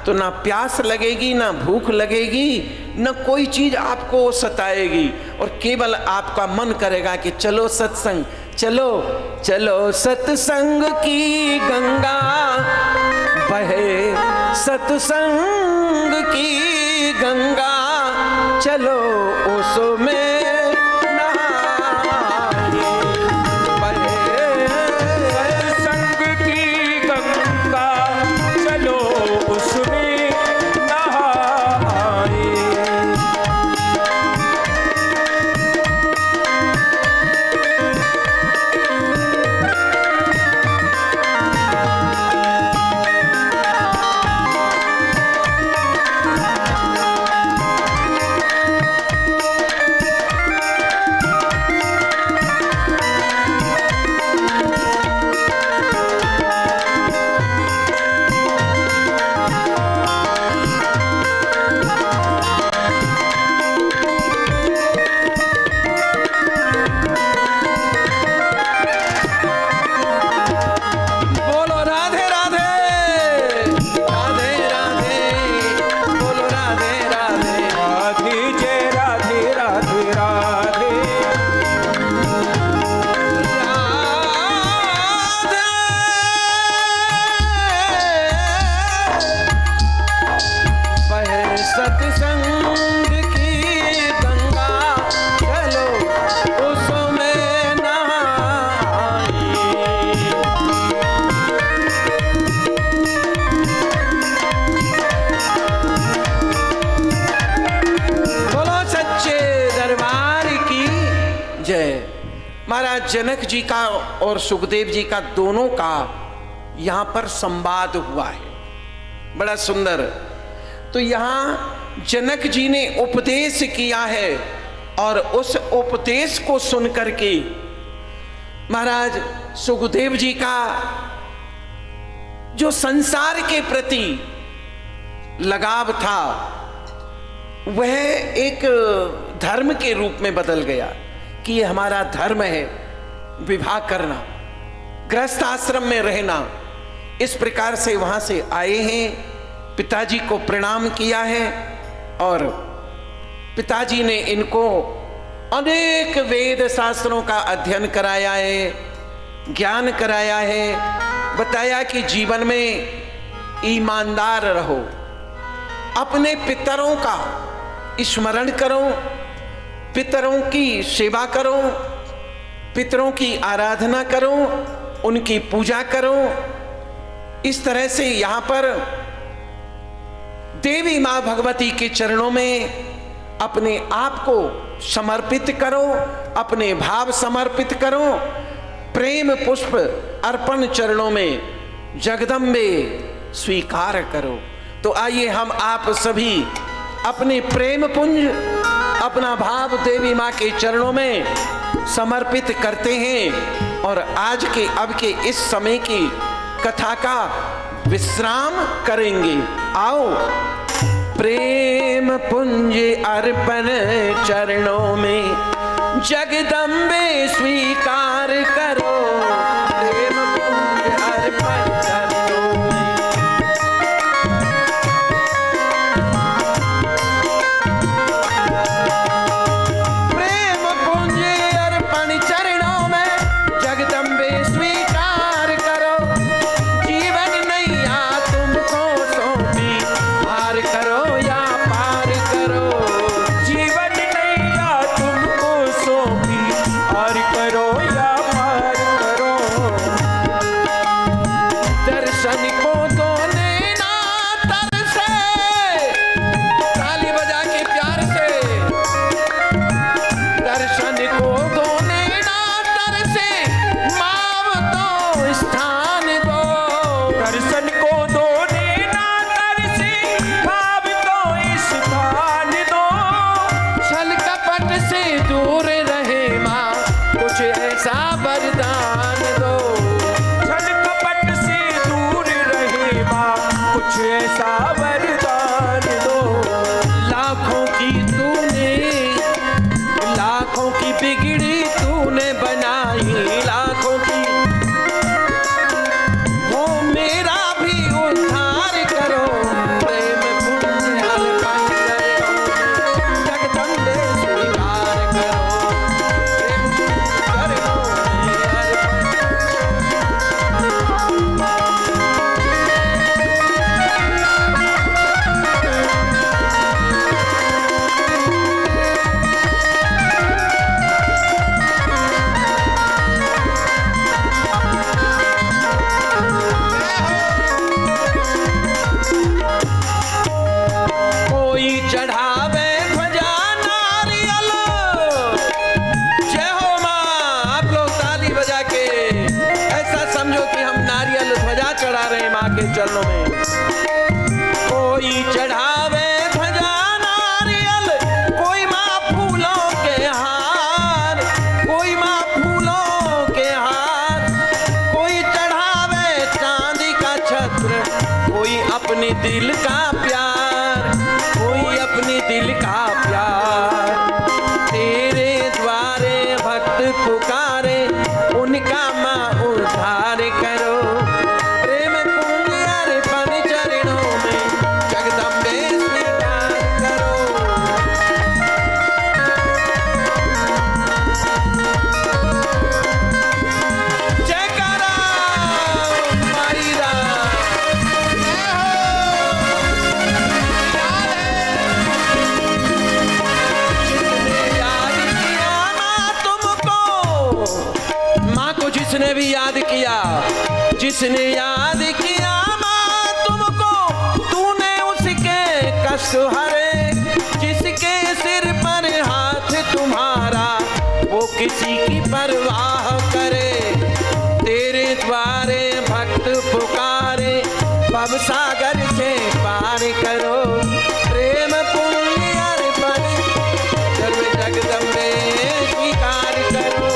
तो ना प्यास लगेगी, ना भूख लगेगी, ना कोई चीज आपको सताएगी, और केवल आपका मन करेगा कि चलो सत्संग, चलो चलो सत्संग की गंगा बहे, सत्संग की गंगा चलो ओसो में महाराज जनक जी का और सुखदेव जी का दोनों का यहां पर संवाद हुआ है, बड़ा सुंदर। तो यहां जनक जी ने उपदेश किया है, और उस उपदेश को सुनकर के महाराज सुखदेव जी का जो संसार के प्रति लगाव था वह एक धर्म के रूप में बदल गया कि ये हमारा धर्म है, विवाह करना, गृहस्थ आश्रम में रहना। इस प्रकार से वहां से आए हैं, पिताजी को प्रणाम किया है, और पिताजी ने इनको अनेक वेद शास्त्रों का अध्ययन कराया है, ज्ञान कराया है, बताया कि जीवन में ईमानदार रहो, अपने पितरों का स्मरण करो, पितरों की सेवा करो, पितरों की आराधना करो, उनकी पूजा करो। इस तरह से यहां पर देवी मां भगवती के चरणों में अपने आप को समर्पित करो, अपने भाव समर्पित करो, प्रेम पुष्प अर्पण चरणों में जगदम्बे स्वीकार करो। तो आइए हम आप सभी अपने प्रेम पुंज, अपना भाव देवी मां के चरणों में समर्पित करते हैं और आज के अब के इस समय की कथा का विश्राम करेंगे। आओ प्रेम पुंज अर्पण चरणों में जगदम्बे स्वीकार करो, प्रेम पुंज अर्पण चरणों में। प्रेम पुंज अर्पण चरणों में जगदम्बे स्वीकार करो, जीवन नैया तुमको सौंपी, पार करो या पार करो, जीवन नैया तुमको सौंपी, पार करो या पार करो। दर्शन को दो नैना तरसे, ताली बजा के प्यार से। दर्शन को दो नैना तरसे, माव दो स्थान दो। दर्शन को दो नैना तरसे, भाव दो स्थान दो। छल कपट से दूर रहे माँ, कुछ ऐसा वरदान दो। छल कपट से दूर रहे माँ, कुछ ऐसा वरदान दो। लाखों की बिगड़ी तूने बनाई, लाखों की हो मेरा भी उद्धार करो। प्रेम पुण्य अर्पण करो, जगदम्बे स्वीकार करो, प्रेम चरणों में अर्पण। कोई चढ़ावे ध्वजा नारियल, जय हो माँ। आप लोग ताली बजा के ऐसा समझो कि हम नारियल ध्वजा चढ़ा रहे हैं माँ के चरणों में। कोई चढ़ावे ध्वजा नारियल, कोई माँ फूलों के हार, कोई माँ फूलों के हार। कोई चढ़ावे चांदी का छत्र, कोई अपने दिल का प्यार, कोई अपने दिल का प्यार। तेरे द्वारे भक्त पुकारे, उनका माँ उद्धार करो। प्रेम पुण्य अर्पण चरणों में जगदम्बे स्वीकार करो। जयकारा माई राम, जय हो। माँ को जिसने भी याद किया, जिसने याद किया माँ तुमको, तूने उसके कष्ट हरे। जिसके सिर पर हाथ तुम्हारा, वो किसी की परवाह करे। तेरे द्वारे भक्त पुकारे, भव सागर से पार करो। प्रेम पुण्य अर्पण सर्व जगदम्बे स्वीकार करो।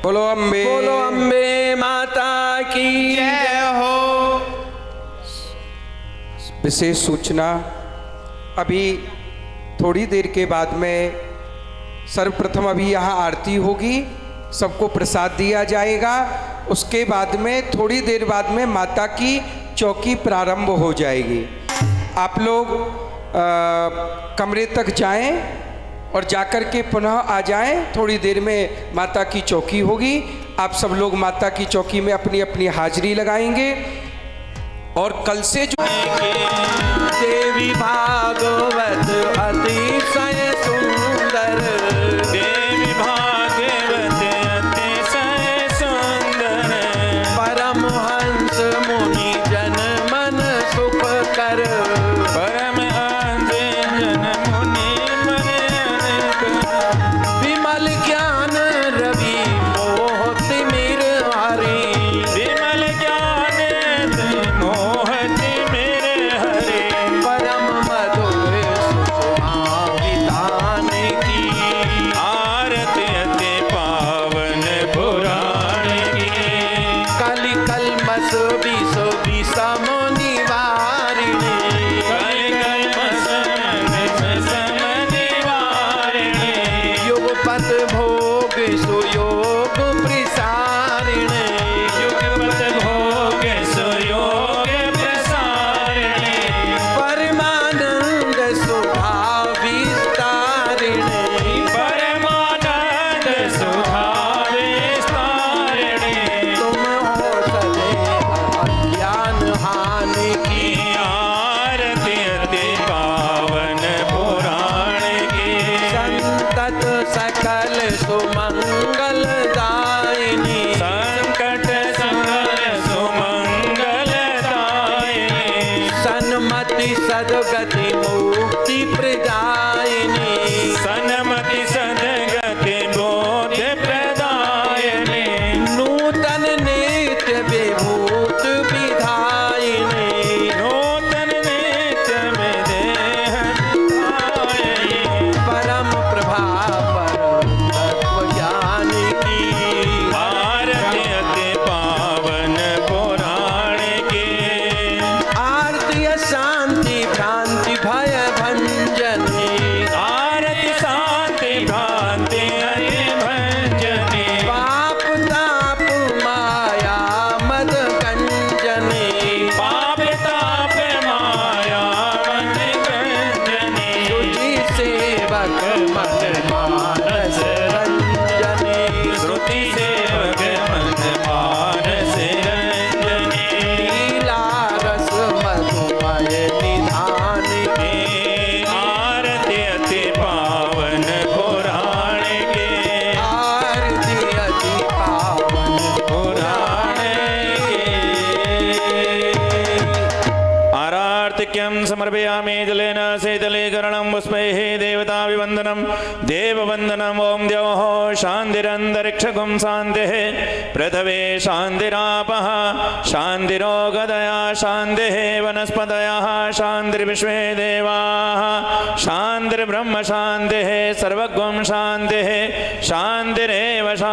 बोलो अम्बे माता की जय हो। विशेष सूचना, अभी थोड़ी देर के बाद में सर्वप्रथम अभी यहाँ आरती होगी, सबको प्रसाद दिया जाएगा। उसके बाद में थोड़ी देर बाद में माता की चौकी प्रारंभ हो जाएगी। आप लोग कमरे तक जाएं और जाकर के पुनः आ जाएं। थोड़ी देर में माता की चौकी होगी। आप सब लोग माता की चौकी में अपनी अपनी हाजिरी लगाएंगे और कल से जो देवी भागवत अतिशय सुंदर, देवी भागवत अतिशय सुंदर, परमहंस मुनि जन मन सुख कर, परमहंस जन मुनि मन कर, विमल ज्ञान रवि मोहति मिर हरि, विमल ज्ञान मोहति मेरे हरे, परम मधुर सुहावितान की, आरती अति पावन पुराण की, कलि कल्मष विष विषम निवारिणी, कलि कल्मष विषम निवारिणी, युगपत भोग सुयोग प्रसारिणी, युगपत भोग सुयोग प्रसारिणी, परमानंद सुधा विस्तारिणी, परमानंद सुधा विस्तारिणी, तुम हो सदैव अज्ञान हानि की, आरती अति पावन पुराण की, संतत सकल सुमंगल दायिनी, संकट सकल सुमंगल दायिनी, सन्मति सदगति मुक्ति प्रदायिनी, सन्मति सद्गति बोध प्रदायिनी, नूतन नित्य विभूत विधायिनी, नूतन नित्य में देह धायिनी, परम प्रभा परम तत्व ज्ञान की, आरती अति पावन पुराण की, आरती शांति भ्रांति भय भंजनी, आरती शांति भ्रांति अति भंजनी, पाप ताप माया मद कंजनी, पाप ताप माया मन गंजनी, तुझी सेवक मन मानस रंजनी, श्रुति सेवक मन मानस रंजनी, लीला रस मधुमय निधान की, आरती अति पावन पुराण की, आरती अति पावन पुराण की। आरार्तिक्यं समर्पयामि जलेन शीतलीकरणं पुष्पैः देवताभिवन्दनं देववन्दनम् ॐ द्यौः शान्तिरन्तरिक्षगुं शान्तिः पृथ्वी शान्तिरापः शान्तिरोगदया शान्तिः वनस्पतयः शान्तिर्विश्वे देवाः शान्तिर्ब्रह्म शान्तिः सर्वगुं शान्तिः शान्तिरेव शान्तिः।